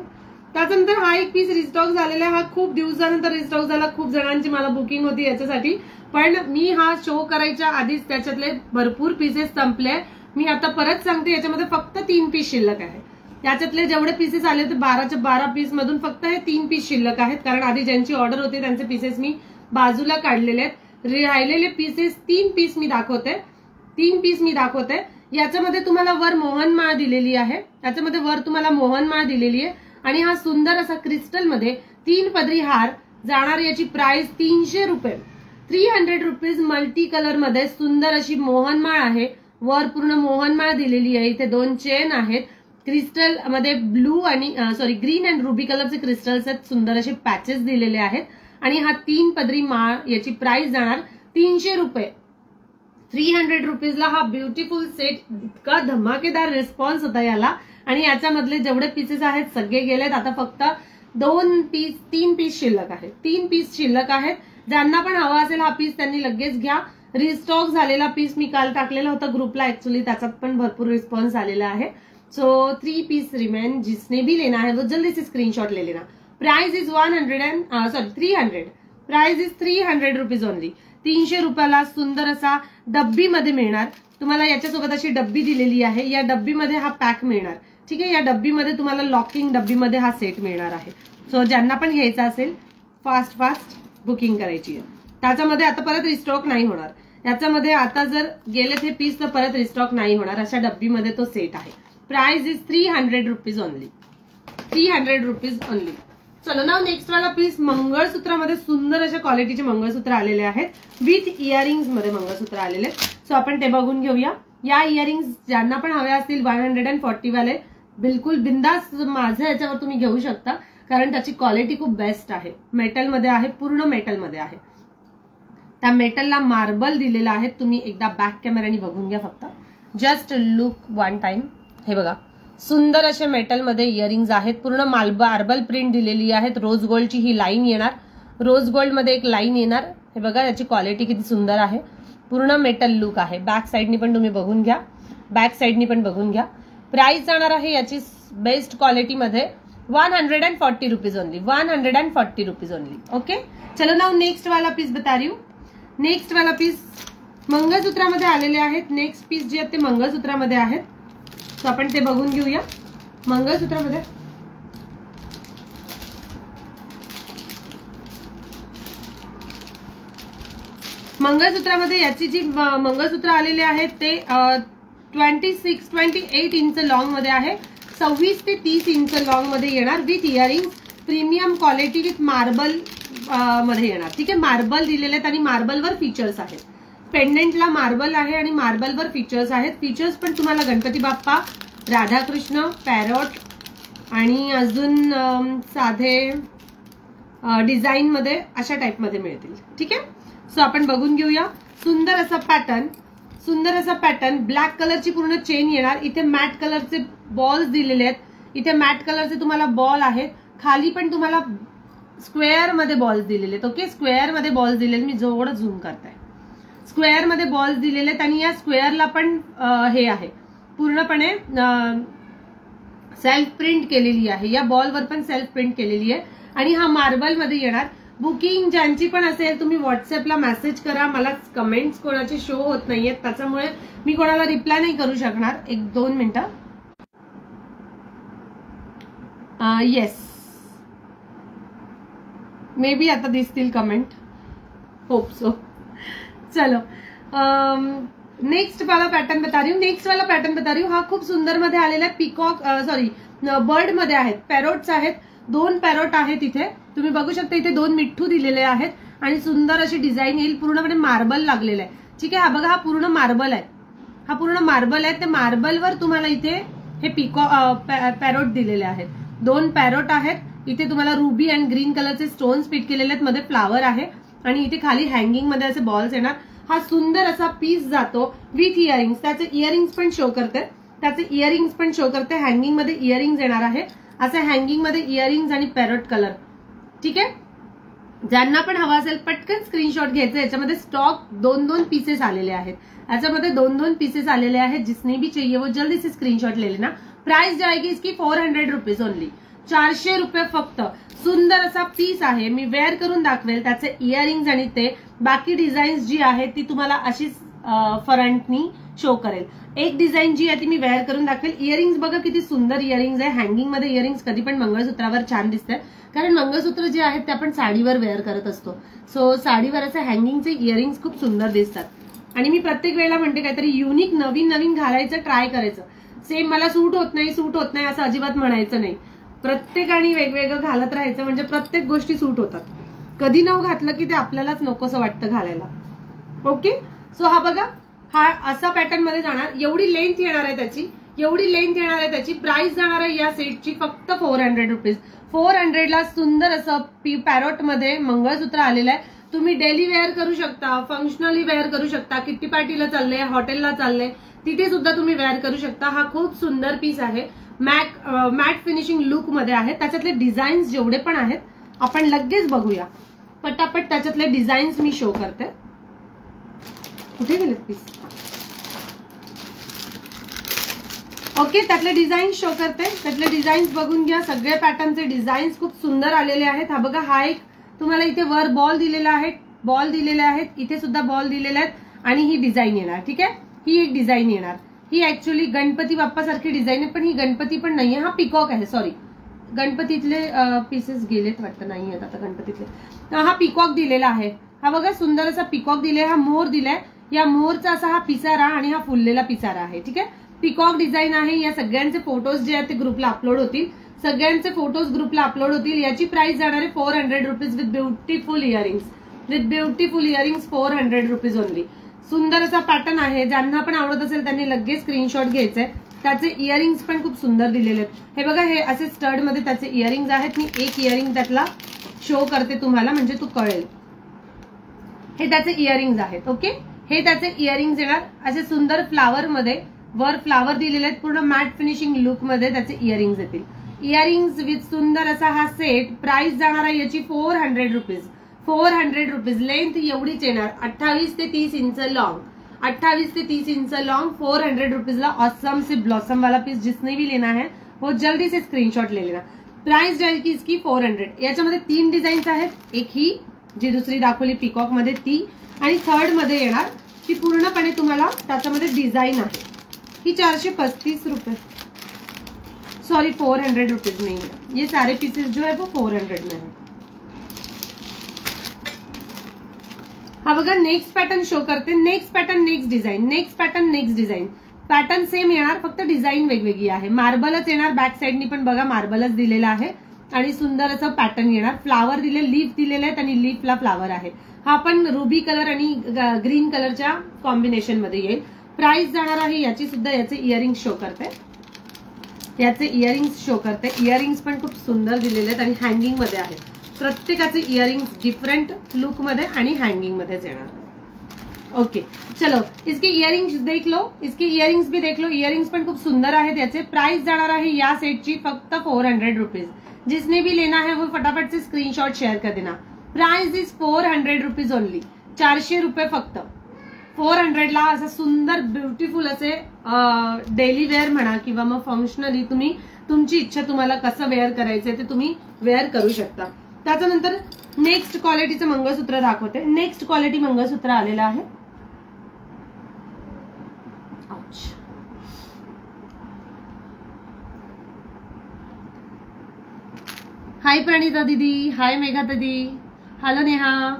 त्याच्यानंतर हा एक पीस रिस्टॉक झालेला आहे. हा खूप दिवसानंतर रिस्टॉक झाला. खूप जणांची मला बुकिंग होती याच्यासाठी. पण मी हा शो करायच्या आधीच त्याच्यातले भरपूर पीसेस संपले. मी आता परत सांगते याच्यामध्ये फक्त 3 पीस शिल्लक आहे. याच्यातले जेवढे पीसेस आले ते 12च्या 12 पीस मधून फक्त हे 3 पीस शिल्लक आहेत. कारण आधी ज्यांची ऑर्डर होती त्यांचे पीसेस मी बाजूला काढलेले आहेत. राहिलेले पीसेस 3 पीस मी दाखवते. 3 पीस मी दाखवते. याच्यामध्ये तुम्हाला वर मोहनमाळ दिलेली आहे, याच्यामध्ये वर तुम्हाला मोहनमाळ दिलेली आहे आणि हा सुंदर असा क्रिस्टलमध्ये 3 पदरी हार जाणार. याची प्राइस 300 रुपये, 300 रुपीज. मल्टी कलर मध्ये सुंदर अशी मोहनमाळ आहे, वर पूर्ण मोहनमाळ दिलेली आहे. इथे 2 चेन आहेत, क्रिस्टल मध्ये ब्लू आणि ग्रीन अँड रुबी कलरचे क्रिस्टल्स आहेत, सुंदर असे पॅचेस दिलेले आहेत. आणि हा 3 पदरी माळ, याची प्राइस जाणार 300 रुपये. 300 रुपीजला हा ब्युटिफुल सेट. इतका धमाकेदार रिस्पॉन्स होता याला. आणि याच्यामधले जेवढे पीसेस आहेत सगळे गेलेत. आता फक्त 3 पीस शिल्लक आहेत, 3 पीस शिल्लक आहेत. ज्यांना पण हवा असेल हा पीस त्यांनी लगेच घ्या. रिस्टॉक झालेला पीस मी काल टाकलेला होता ग्रुपला, ऍक्च्युअली त्याच्यात पण भरपूर रिस्पॉन्स आलेला आहे. सो 3 पीस रिमेन, जिसने भी लेना है वो जल्दी से स्क्रीनशॉट ले लेना. Price is 300. Price is 300 rupees only. 300 रुपयाला सुंदर असा डब्बीमध्ये मिळणार तुम्हाला. याच्यासोबत अशी डब्बी दिलेली आहे, या डब्बीमध्ये हा पॅक मिळणार. ठीक आहे, या डब्बीमध्ये तुम्हाला लॉकिंग डब्बीमध्ये हा सेट मिळणार आहे. सो ज्यांना पण घ्यायचा असेल फास्ट बुकिंग करायची आहे. त्याच्यामध्ये आता परत रिस्टॉक नाही होणार. याच्यामध्ये आता जर गेले ते पीस तर परत रिस्टॉक नाही होणार. अशा डब्बीमध्ये तो सेट आहे. Price is 300 rupees only, 300 rupees only. चलो नाव नेक्स्ट वाला पीस. मंगळसूत्रामध्ये सुंदर अशा क्वालिटीचे मंगळसूत्र आलेले आहेत, विथ इयरिंग्स मध्ये मंगळसूत्र आलेले. सो आपण ते बघून घेऊया. या इयरिंग्स ज्यांना पण हव्या असतील 140 वाले, बिलकुल बिंदास माझ्या याच्यावर तुम्ही घेऊ शकता, कारण त्याची क्वालिटी खूप बेस्ट आहे. मेटलमध्ये आहे, पूर्ण मेटलमध्ये आहे. त्या मेटलला मार्बल दिलेला आहे. तुम्ही एकदा बॅक कॅमेराने बघून घ्या फक्त, जस्ट लुक वन टाइम. हे बघा, सुंदर असे मेटलमध्ये इयरिंग्स आहेत, पूर्ण मार्बल प्रिंट दिलेली आहेत. रोज गोल्डची ही लाईन येणार, रोज गोल्डमध्ये एक लाईन येणार. हे बघा याची क्वालिटी किती सुंदर आहे, पूर्ण मेटल लुक आहे. बॅक साईडनी पण तुम्ही बघून घ्या, बॅक साईडनी पण बघून घ्या. प्राइस जाणार आहे याची बेस्ट क्वालिटीमध्ये 140 rupees only, 140 rupees only. Okay, चलो नाउ नेक्स्ट वाला पीस बता रही हूँ. नेक्स्ट वाला पीस मंगळसूत्रामध्ये आलेले आहेत. नेक्स्ट पीस जे आहेत ते मंगळसूत्रामध्ये आहेत. तो आपण ते बघून घेऊया. मंगळसूत्रामध्ये याची जी मंगळसूत्र आलेले आहेत ते 28 इंच लॉंग मध्ये आहे, 26 ते 30 इंच लॉंग मध्ये येणार, with earring, premium quality with marble मध्ये येणार. ठीक आहे, मार्बल दिलेले आहेत आणि मार्बलवर फीचर्स आहेत. पेंडेंटला मार्बल आहे आणि मार्बलवर फीचर्स आहेत. फीचर्स पण तुम्हाला गणपती बाप्पा, राधाकृष्ण, पॅरोट आणि अजून साधे डिझाईन मध्ये अशा टाइप मध्ये मिळतील. ठीक आहे, सो आपण बघून घेऊया. सुंदर असा पॅटर्न, सुंदर असा पॅटर्न. ब्लॅक कलरची पूर्ण चेन येणार. इथे मॅट कलरचे बॉल्स दिलेले आहेत. इथे मॅट कलरचे तुम्हाला बॉल आहेत. खाली पण तुम्हाला स्क्वेअर मध्ये बॉल्स दिलेले आहेत. ओके, स्क्वेअर मध्ये बॉल्स दिलेले. मी जेवढं झूम करताय, स्क्वेअर मध्ये बॉल्स दिलेले आहेत आणि या स्क्वेअरला पण हे आहे, पूर्णपणे सेल्फ प्रिंट केलेली आहे. या बॉलवर पण सेल्फ प्रिंट केलेली आहे आणि हा मार्बल मध्ये येणार. बुकिंग ज्यांची पण असेल तुम्ही व्हॉट्सअपला मेसेज करा. मला कमेंट्स कोणाचे शो होत नाहीयेत, त्याच्यामुळे मी कोणाला रिप्लाय नाही करू शकणार. 1-2 मिनिटं. येस, मे बी आता दिसतील कमेंट, होप सो. चलो नेक्स्ट वाला पैटर्न बता रही हूँ. नेक्स्ट वाला पैटर्न बता रही हूँ. हा खूप सुंदर मध्ये आलेला आहे. पिकॉक बर्ड मध्ये आहेत, पॅरोट्स आहेत. 2 पॅरोट आहेत इथे तुम्ही बघू शकता. इथे 2 मिठ्ठू दिलेले आहेत आणि सुंदर अशी डिझाईन येईल. पूर्णपणे मार्बल लागलेलं आहे. ठीक आहे, हा बघा, हा पूर्ण मार्बल आहे, हा पूर्ण मार्बल आहे. त्या मार्बलवर तुम्हाला इथे हे पॅरोट दिलेले आहेत. 2 पॅरोट आहेत. इथे तुम्हाला रुबी अँड ग्रीन कलरचे स्टोन्स फिट केलेले आहेत. मध्ये फ्लावर आहे आणि इथे खाली हँगिंग मध्ये असे बॉल्स येणार. हा सुंदर असा पीस जातो विथ इयरिंग्स. त्याचे इयरिंग्स पण शो करते, हँगिंग मध्ये इयरिंग्स येणार आहे. असे हँगिंग मध्ये इयरिंग्स आणि पॅरोट कलर. ठीक आहे, ज्यांना पण हवा असेल पटकन स्क्रीनशॉट घ्यायचे. याच्यामध्ये स्टॉक 2-2 पीसेस आलेले आहेत. याच्यामध्ये 2-2 पीसेस आलेले आहेत. जिसने भी चाहिए वो जल्दी से स्क्रीनशॉट ले लेना. प्राइस जाएगी इसकी 400 रुपीज ओनली, 400 रुपये फक्त. सुंदर असा पीस आहे. मी वेअर करून दाखवेल. त्याचे इयरिंग्स आणि ते बाकी डिझाईन्स जी आहे ती तुम्हाला अशीच फ्रंटनी शो करेल. एक डिझाईन जी आहे ती मी वेअर करून दाखवेल. इयरिंग्स बघा किती सुंदर इयरिंग्स आहे. हँगिंग मध्ये इयरिंग्स कधी पण मंगळसूत्रावर छान दिसतात, कारण मंगळसूत्र जे आहेत ते आपण साडीवर वेअर करत असतो. सो साडीवर असे हँगिंगचे इयरिंग्स खूप सुंदर दिसतात. आणि मी प्रत्येक वेळेला म्हणते काहीतरी युनिक नवीन नवीन घालायचं, ट्राय करायचं. सेम मला सूट होत नाही असं अजिबात म्हणायचं नाही. प्रत्येकाने वेगवेगळं घालत राहायचं, म्हणजे प्रत्येक गोष्टी सूट होतात. कधी नव घातलं की ते आपल्यालाच नकोसं वाटतं घालायला. ओके, सो हा बघा, हा असा पॅटर्न मध्ये जाणार. एवढी लेंथ येणार आहे त्याची. प्राइस जाणार आहे या सेटची फक्त 400 रुपीज. 400 ला सुंदर असं पॅरोट मध्ये मंगळसूत्र आलेलं आहे. तुम्ही डेली वेअर करू शकता, फंक्शनली वेअर करू शकता, किट्टी पार्टीला चालले, हॉटेलला चालले, तिथे सुद्धा तुम्ही वेअर करू शकता. हा खूप सुंदर पीस आहे. मॅट फिनिशिंग लुक मध्ये आहे. त्याच्यातले डिझाईन्स जेवढे पण आहेत आपण लगेच बघूया. पटापट त्याच्यातले डिझाईन्स मी शो करते. कुठे गेलेत पीस? ओके, त्यातले डिझाईन्स शो करते. त्यातले डिझाईन्स बघून घ्या. सगळे पॅटर्नचे डिझाईन्स खूप सुंदर आलेले आहेत. हा बघा, हा एक तुम्हाला इथे वर बॉल दिलेला आहे, इथे सुद्धा बॉल दिलेले आहेत आणि ही डिझाईन येणार. ठीक आहे, ही एक डिझाईन येणार. ही ऍक्च्युअली गणपती बाप्पा सारखी डिझाईन आहे, पण ही गणपती पण नाहीये. हा पिकॉक आहे. सॉरी, गणपतीतले पीसेस गेलेत वाटतं, नाही आहेत आता गणपतीतले. हा पिकॉक दिलेला आहे. हा बघा, सुंदर असा पिकॉक दिलाय. हा मोर दिलाय. या मोरचा असा हा पिसारा आणि हा फुललेला पिसारा आहे. ठीक आहे, पिकॉक डिझाईन आहे. या सगळ्यांचे फोटोज जे आहेत ते ग्रुपला अपलोड होतील. याची प्राइस जाणार आहे 400 rupees with beautiful earrings. 400 rupees only. सुंदर असा पॅटर्न आहे. ज्यांना पण आवडत असेल त्यांनी लगेच स्क्रीनशॉट घ्यायचंय. त्याचे इयरिंग्स पण खूप सुंदर दिलेले आहेत. हे बघा, हे असे स्टड मध्ये त्याचे इयरिंग्स आहेत. मी एक इयरिंग त्यातला शो करते तुम्हाला, म्हणजे तू कळेल. हे त्याचे इयरिंग्स आहेत. ओके, हे त्याचे इयरिंग्स येणार असे सुंदर फ्लावर मध्ये. वर फ्लावर दिलेले आहेत. पूर्ण मॅट फिनिशिंग लुक मध्ये त्याचे इयरिंग्स येतील. इयरिंग्स विथ सुंदर असा हा सेट. प्राइस जाणार आहे याची 400 रुपीज. 400 रुपीज. लेंथ एवढीच येणार, 28 ते 30 इंच लॉन्ग. 400 रुपीज ला ऑसम से ब्लॉसम वाला पीस जिसने भी लेना है वो जल्दी से स्क्रीनशॉट ले लेना. प्राइस जाएगी इसकी 400. याच्यामध्ये 3 डिझाईन्स आहेत. एक ही जी दुसरी दाखवली पिकॉक मध्ये ती, आणि थर्ड मध्ये येणार ती पूर्णपणे तुम्हाला त्याच्यामध्ये डिझाईन आहे. ही 435 रुपये, सॉरी 400 रुपीज नहीं है. ये सारे पीसेस जो है वो 400 में है. हा बघा, नेक्स्ट पॅटर्न शो करते. Next pattern next design. Pattern same येणार, फक्त डिझाईन वेगवेगळी आहे. मार्बलच येणार. बॅक साईडनी पण बघा मार्बलच दिलेला आहे आणि सुंदर असं पॅटर्न येणार. फ्लावर दिले, लीफ दिलेले आहेत आणि लीफला फ्लावर आहे. हा पण रुबी कलर आणि ग्रीन कलरच्या कॉम्बिनेशन मध्ये येईल. प्राइस जाणार आहे याची सुद्धा. याचे इयरिंग्स शो करते. इयरिंग्स पण खूप सुंदर दिलेले आहेत आणि हँगिंग मध्ये आहेत. प्रत्येकाचे इयरिंग्स डिफरंट लुक मध्ये आणि हँगिंग मध्येच येणार. ओके, चलो इसके इयरिंग्स देख लो. इयरिंग्स पण खूप सुंदर आहेत. याचे प्राइस जाणार आहे या सेटची फक्त 400 रुपीज. जिसने भी लेना है वो फटाफट से स्क्रीनशॉट शेअर कर देना. Price is 400 rupees only. 400 रुपये फक्त. 400 ला असं सुंदर ब्युटिफुल असे डेली वेअर म्हणा किंवा मग फंक्शनली तुम्ही तुमची इच्छा, तुम्हाला कसं वेअर करायचंय ते तुम्ही वेअर करू शकता. त्याच्यानंतर नेक्स्ट क्वालिटीचं मंगळसूत्र दाखवते. नेक्स्ट क्वालिटी मंगळसूत्र आलेलं आहे. हाय प्रणिता दीदी, हाय मेघा दीदी, हॅलो नेहा.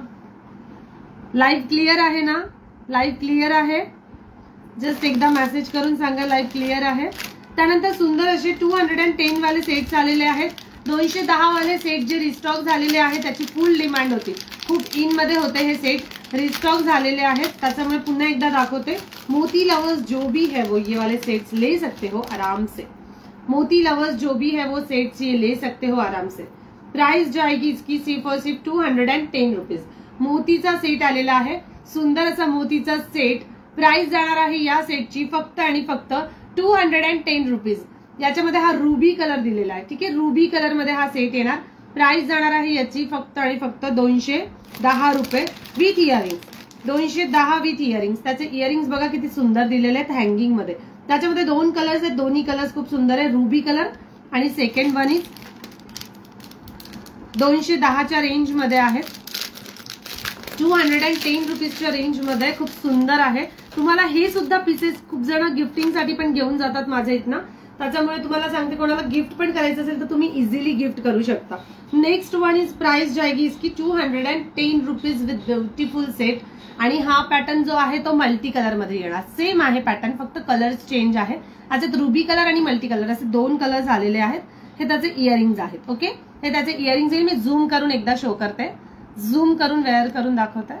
लाईव्ह क्लिअर आहे ना? लाईव्ह क्लिअर आहे? जस्ट एकदा मेसेज करून सांगा लाईव्ह क्लिअर आहे. त्यानंतर सुंदर असे 210 वाले सेट्स आलेले आहेत. 210 वाले सेट जे रिस्टॉक झालेले आहेत त्याची फुल डिमांड होती. खूप इन मध्ये होते हे सेट, रिस्टॉक झालेले आहेत. त्याच्यामुळे पुन्हा एकदा दाखवते. मोती लवर्स जो भी है वो ये वाले सेट्स ले सकते हो आराम से. मोती लवर्स जो भी है वो सेट्स ये ले सकते हो आराम से. प्राइस जाएगी इसकी सिर्फ और सिर्फ 210 रुपीज. मोतीचा सेट आलेला आहे. सुंदर असा मोतीचा सेट. प्राइस जाणार आहे या सेटची फक्त आणि फक्त 210 रुपीज. याच्यामध्ये हा रुबी कलर दिलेला आहे. ठीक आहे, रुबी कलर मध्ये हा सेट येणार. प्राइस जाणार आहे याची फक्त आणि फक्त 210 रुपये विथ इयरिंग्स. 210 with earrings. त्याचे इयरिंग्स बघा किती सुंदर दिलेले आहेत हँगिंग मध्ये. त्याच्यामध्ये 2 कलर्स आहेत. दोन्ही कलर्स खूप सुंदर आहे. रुबी कलर आणि सेकंड वन इज 210च्या रेंज मध्ये आहेत. 210 रुपीजच्या रेंज मध्ये खूप सुंदर आहे. तुम्हाला हे सुद्धा पीसेस खूप जण गिफ्टिंग साठी पण घेऊन जातात माझ्या इथनं. त्याच्यामुळे तुम्हाला सांगते कोणाला गिफ्ट पण करायचं असेल तर तुम्ही इझिली गिफ्ट करू शकता. नेक्स्ट वन इज प्राइस जाएगी इसकी 210 रुपीज विथ ब्युटिफुल सेट. आणि हा पॅटर्न जो आहे तो मल्टी कलर मध्ये येणार. सेम आहे पॅटर्न, फक्त कलर्स चेंज आहे. याच्यात रुबी कलर आणि मल्टी कलर असे 2 कलर्स आलेले आहेत. हे त्याचे इयरिंग्स आहेत. ओके, हे त्याचे इयरिंग्स आहे. मी झूम करून एकदा शो करते, झूम करून वेअर करून दाखवते.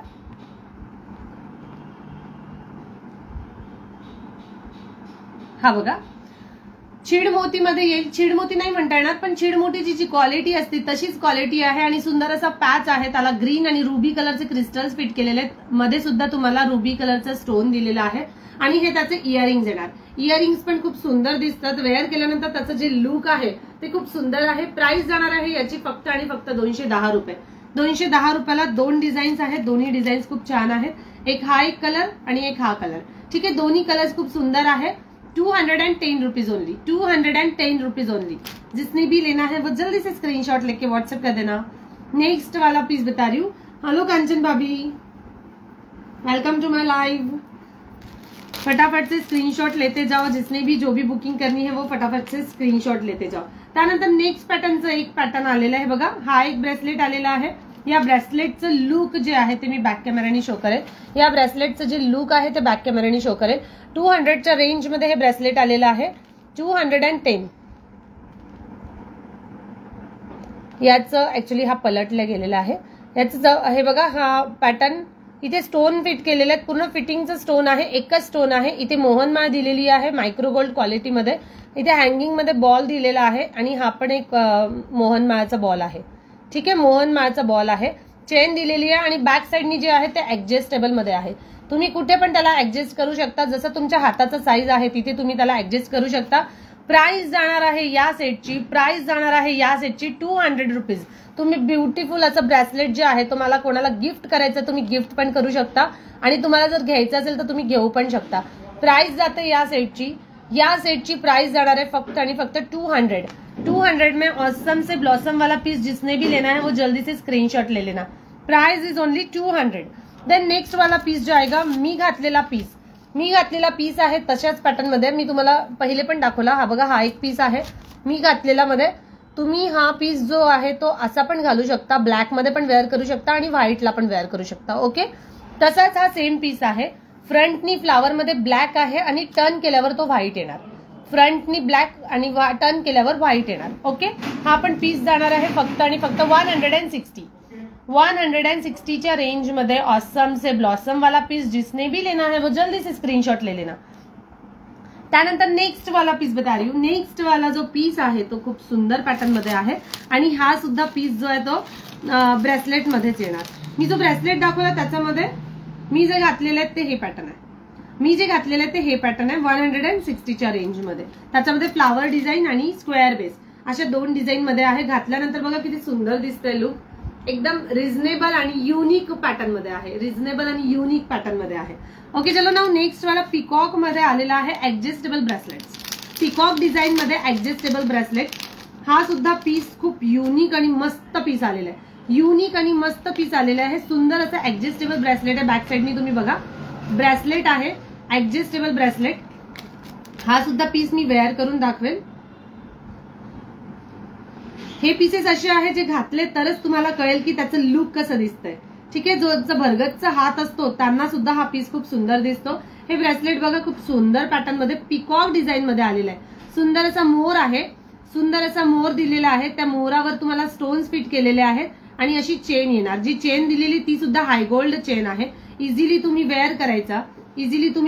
हा बघा, चिडमोतीमध्ये येईल. चिडमोती नाही म्हणता येणार, पण चिडमोतीची जी क्वालिटी असते तशीच क्वालिटी आहे. आणि सुंदर असा पॅच आहे. त्याला ग्रीन आणि रुबी कलरचे क्रिस्टल्स फिट केलेले आहेत. मध्ये सुद्धा तुम्हाला रुबी कलरचा स्टोन दिलेला आहे. आणि हे त्याचे इयरिंग्स येणार. इयरिंग्स पण खूप सुंदर दिसतात. वेअर केल्यानंतर त्याचं जे लुक आहे ते खूप सुंदर आहे. प्राइस जाणार आहे याची फक्त आणि फक्त 210 रुपये. 210 रुपयाला 2 डिझाईन्स आहेत. दोन्ही डिझाईन्स खूप छान आहेत. एक हा एक कलर आणि एक हा कलर. ठीक आहे, दोन्ही कलर्स खूप सुंदर आहे. 210 रुपीज ओनली. 210 rupees only. जिसने भी लेना है वो जल्दी से स्क्रीनशॉट लेके व्हाट्सएप कर देना. नेक्स्ट वाला पीस बता रही हूँ. हेलो कांचन भाभी, वेलकम टू माय लाइव. फटाफट से स्क्रीनशॉट लेते जाओ. जिसने भी जो भी बुकिंग करनी है वो फटाफट से स्क्रीनशॉट लेते जाओ. त्यानंतर नेक्स्ट पॅटर्नचं एक पॅटर्न आलेलं आहे बघा. हा एक ब्रेसलेट आलेला आहे. या ब्रेसलेटचं लुक जे आहे ते मी बॅक कॅमेराने शो करेल. या ब्रेसलेटचं जे लुक आहे ते बॅक कॅमेराने शो करेल. 200च्या रेंजमध्ये हे ब्रेसलेट आलेलं आहे. 210. याचं ऍक्च्युली हा पलटला गेलेला आहे. याचं हे बघा, हा पॅटर्न इथे स्टोन फिट केलेले आहेत. पूर्ण फिटिंगचं स्टोन आहे. एकच स्टोन आहे. इथे मोहनमाळ दिलेली आहे मायक्रो गोल्ड क्वालिटीमध्ये. इथे हँगिंग मध्ये बॉल दिलेला आहे आणि हा पण एक मोहनमाळाचा बॉल आहे. ठीक आहे, मोहनमाळाचा बॉल आहे. चेन दिलेली आहे आणि बॅक साइडनी जे आहे ते ऍडजस्टेबल मध्ये आहे. तुम्ही कुठे पण त्याला ऍडजस्ट करू शकता. जसं तुमच्या हाताचा साईज आहे तिथे तुम्ही त्याला ऍडजस्ट करू शकता. प्राइस जाणार आहे या सेटची, प्राइस जाणार आहे या सेटची 200 रुपीज. तुम्ही ब्युटिफुल असं ब्रेसलेट जे आहे तुम्हाला कोणाला गिफ्ट करायचं तुम्ही गिफ्ट पण करू शकता. आणि तुम्हाला जर घ्यायचं असेल तर तुम्ही घेऊ पण शकता. प्राइस जाते या सेटची. या सेटची प्राइस जाणार आहे फक्त आणि फक्त 200. 200 में ऑसम से ब्लॉसम वाला पीस जिसने भी लेना है वो जल्दी से स्क्रीनशॉट ले लेना. Price is only 200. Then next वाला पीस जो आएगा मी घातलेला पीस आहे तशाच पॅटर्न मध्ये. मी तुम्हाला पहिले पण दाखवला. हा बघा, हा एक पीस आहे मी घातलेला मध्ये. तुम्ही हा पीस जो आहे तो असा पण घालू शकता, ब्लॅक मध्ये पण वेअर करू शकता आणि व्हाईटला पण वेअर करू शकता. ओके, तसाच हा सेम पीस आहे. फ्रंटनी फ्लावर मध्ये ब्लॅक आहे आणि टर्न केल्यावर तो व्हाईट येणार. फ्रंटनी ब्लॅक आणि टर्न केल्यावर व्हाईट येणार. ओके, हा पण पीस जाणार आहे फक्त आणि फक्त 160. 160च्या रेंज मध्ये ऑसम से ब्लॉसम वाला पीस जिसने भी लेना है वो जल्दी से स्क्रीनशॉट ले लेना. त्यानंतर नेक्स्ट वाला पीस बता रही हूँ. नेक्स्ट वाला जो पीस आहे तो खूप सुंदर पॅटर्न मध्ये आहे आणि हा सुद्धा पीस जो आहे तो ब्रेसलेट मध्येच येणार. मी जो ब्रेसलेट दाखवला त्याच्यामध्ये मी जे घातलेले आहेत ते हे पॅटर्न आहे. 160च्या रेंज मध्ये. त्याच्यामध्ये फ्लावर डिझाईन आणि स्क्वेअर बेस अशा 2 डिझाईन मध्ये आहे. घातल्यानंतर बघा किती सुंदर दिसतंय लुक. एकदम रिझनेबल आणि युनिक पॅटर्न मध्ये आहे. रिझनेबल आणि युनिक पॅटर्न मध्ये आहे. ओके, चलो नाव नेक्स्ट वाला पिकॉक मध्ये आलेला आहे ऍडजस्टेबल ब्रेसलेट. पिकॉक डिझाईन मध्ये ऍडजस्टेबल ब्रेसलेट. हा सुद्धा पीस खूप युनिक आणि मस्त पीस आलेला आहे. युनिक आणि मस्त पीस आलेला आहे. सुंदर असं ऍडजस्टेबल ब्रेसलेट आहे. बॅक साइडनी तुम्ही बघा ब्रेसलेट आहे ऍडजस्टेबल ब्रेसलेट. हा सुद्धा पीस मी वेअर करून दाखवेल. हे पीसेस असे आहे जे घातले तरच तुम्हाला कळेल की त्याचं लुक कसं दिसतंय. ठीक आहे, जो भरगतचा हात असतो त्यांना सुद्धा हा पीस खूप सुंदर दिसतो. हे ब्रेसलेट बघा खूप सुंदर पॅटर्न मध्ये पिकॉक डिझाईन मध्ये आलेलं आहे. सुंदर असा मोर आहे. सुंदर असा मोर दिलेला आहे. त्या मोरावर तुम्हाला स्टोन्स फिट केलेले आहेत आणि अशी चेन येणार. जी चेन दिलेली ती सुद्धा हाय गोल्ड चेन आहे. इझिली तुम्ही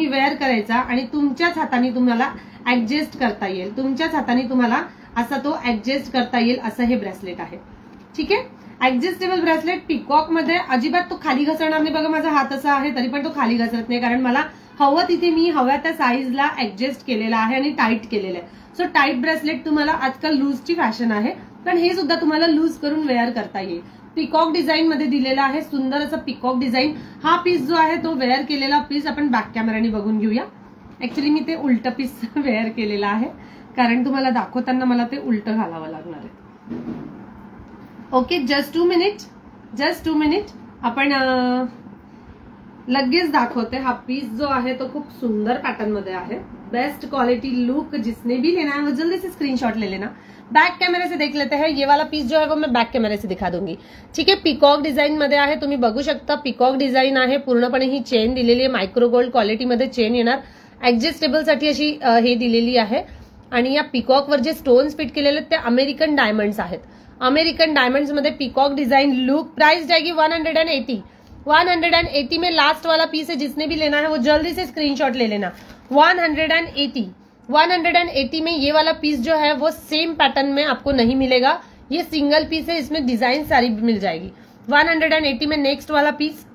वेअर करायचा आणि तुमच्याच हाताने तुम्हाला ऍडजस्ट करता येईल. तुमच्याच हाताने तुम्हाला असा तो ऍडजस्ट करता येईल असं हे ब्रेसलेट आहे. ठीक आहे, ऍडजस्टेबल ब्रेसलेट पिकॉक मध्ये. अजिबात तो खाली घसरणार नाही. बघा माझा हात असा आहे तरी पण तो खाली घसरत नाही, कारण मला हवं तिथे मी हव्या त्या साईजला ऍडजस्ट केलेला आहे आणि टाईट केलेलं आहे. सो टाईट ब्रेसलेट तुम्हाला आजकाल लूजची फॅशन आहे, पण हे सुद्धा तुम्हाला लूज करून वेअर करता येईल. पिकॉक डिझाईन मध्ये दिलेला आहे. सुंदर असं पिकॉक डिझाईन. हा पीस जो आहे तो वेअर केलेला पीस आपण बॅक कॅमेराने बघून घेऊया. ऍक्च्युली मी ते उलट पीस वेअर केलेला आहे कारण तुम्हाला दाखवताना मला ते उलट घालावं लागणार आहे. ओके, जस्ट टू मिनिट आपण लगेच दाखवते. हा पीस जो आहे तो खूप सुंदर पॅटर्न मध्ये आहे. बेस्ट क्वालिटी लुक जिसने भी लेना है वो जल्दी से स्क्रीनशॉट ले लेना। बैक कैमरे से देख लेते हैं। ये वाला पीस जो है वो मैं बैक कैमरे से दिखा दूंगी। ठीक आहे, पिकॉक डिझाईन मध्ये आहे, तुम्ही बघू शकता पिकॉक डिझाईन आहे, पूर्णपणे ही चेन दिलेली आहे, मायक्रो गोल्ड क्वालिटीमध्ये चेन येणार, ऍडजस्टेबल साठी अशी हे दिलेली आहे। आणि या पिकॉक वर जे स्टोन्स फिट केलेले ते अमेरिकन डायमंड्स आहेत। अमेरिकन डायमंड्स मध्ये पिकॉक डिजाइन लुक, प्राइस जाएगी 180। 180 में लास्ट वाला पीस है, जिसने भी लेना है वो जल्दी से स्क्रीनशॉट ले लेना। 180 में ये वाला पीस जो है वो सेम पैटर्न में आपको नहीं मिलेगा, ये सिंगल पीस है, इसमें डिजाइन सारी मिल जाएगी। 180 में नेक्स्ट वाला पीस,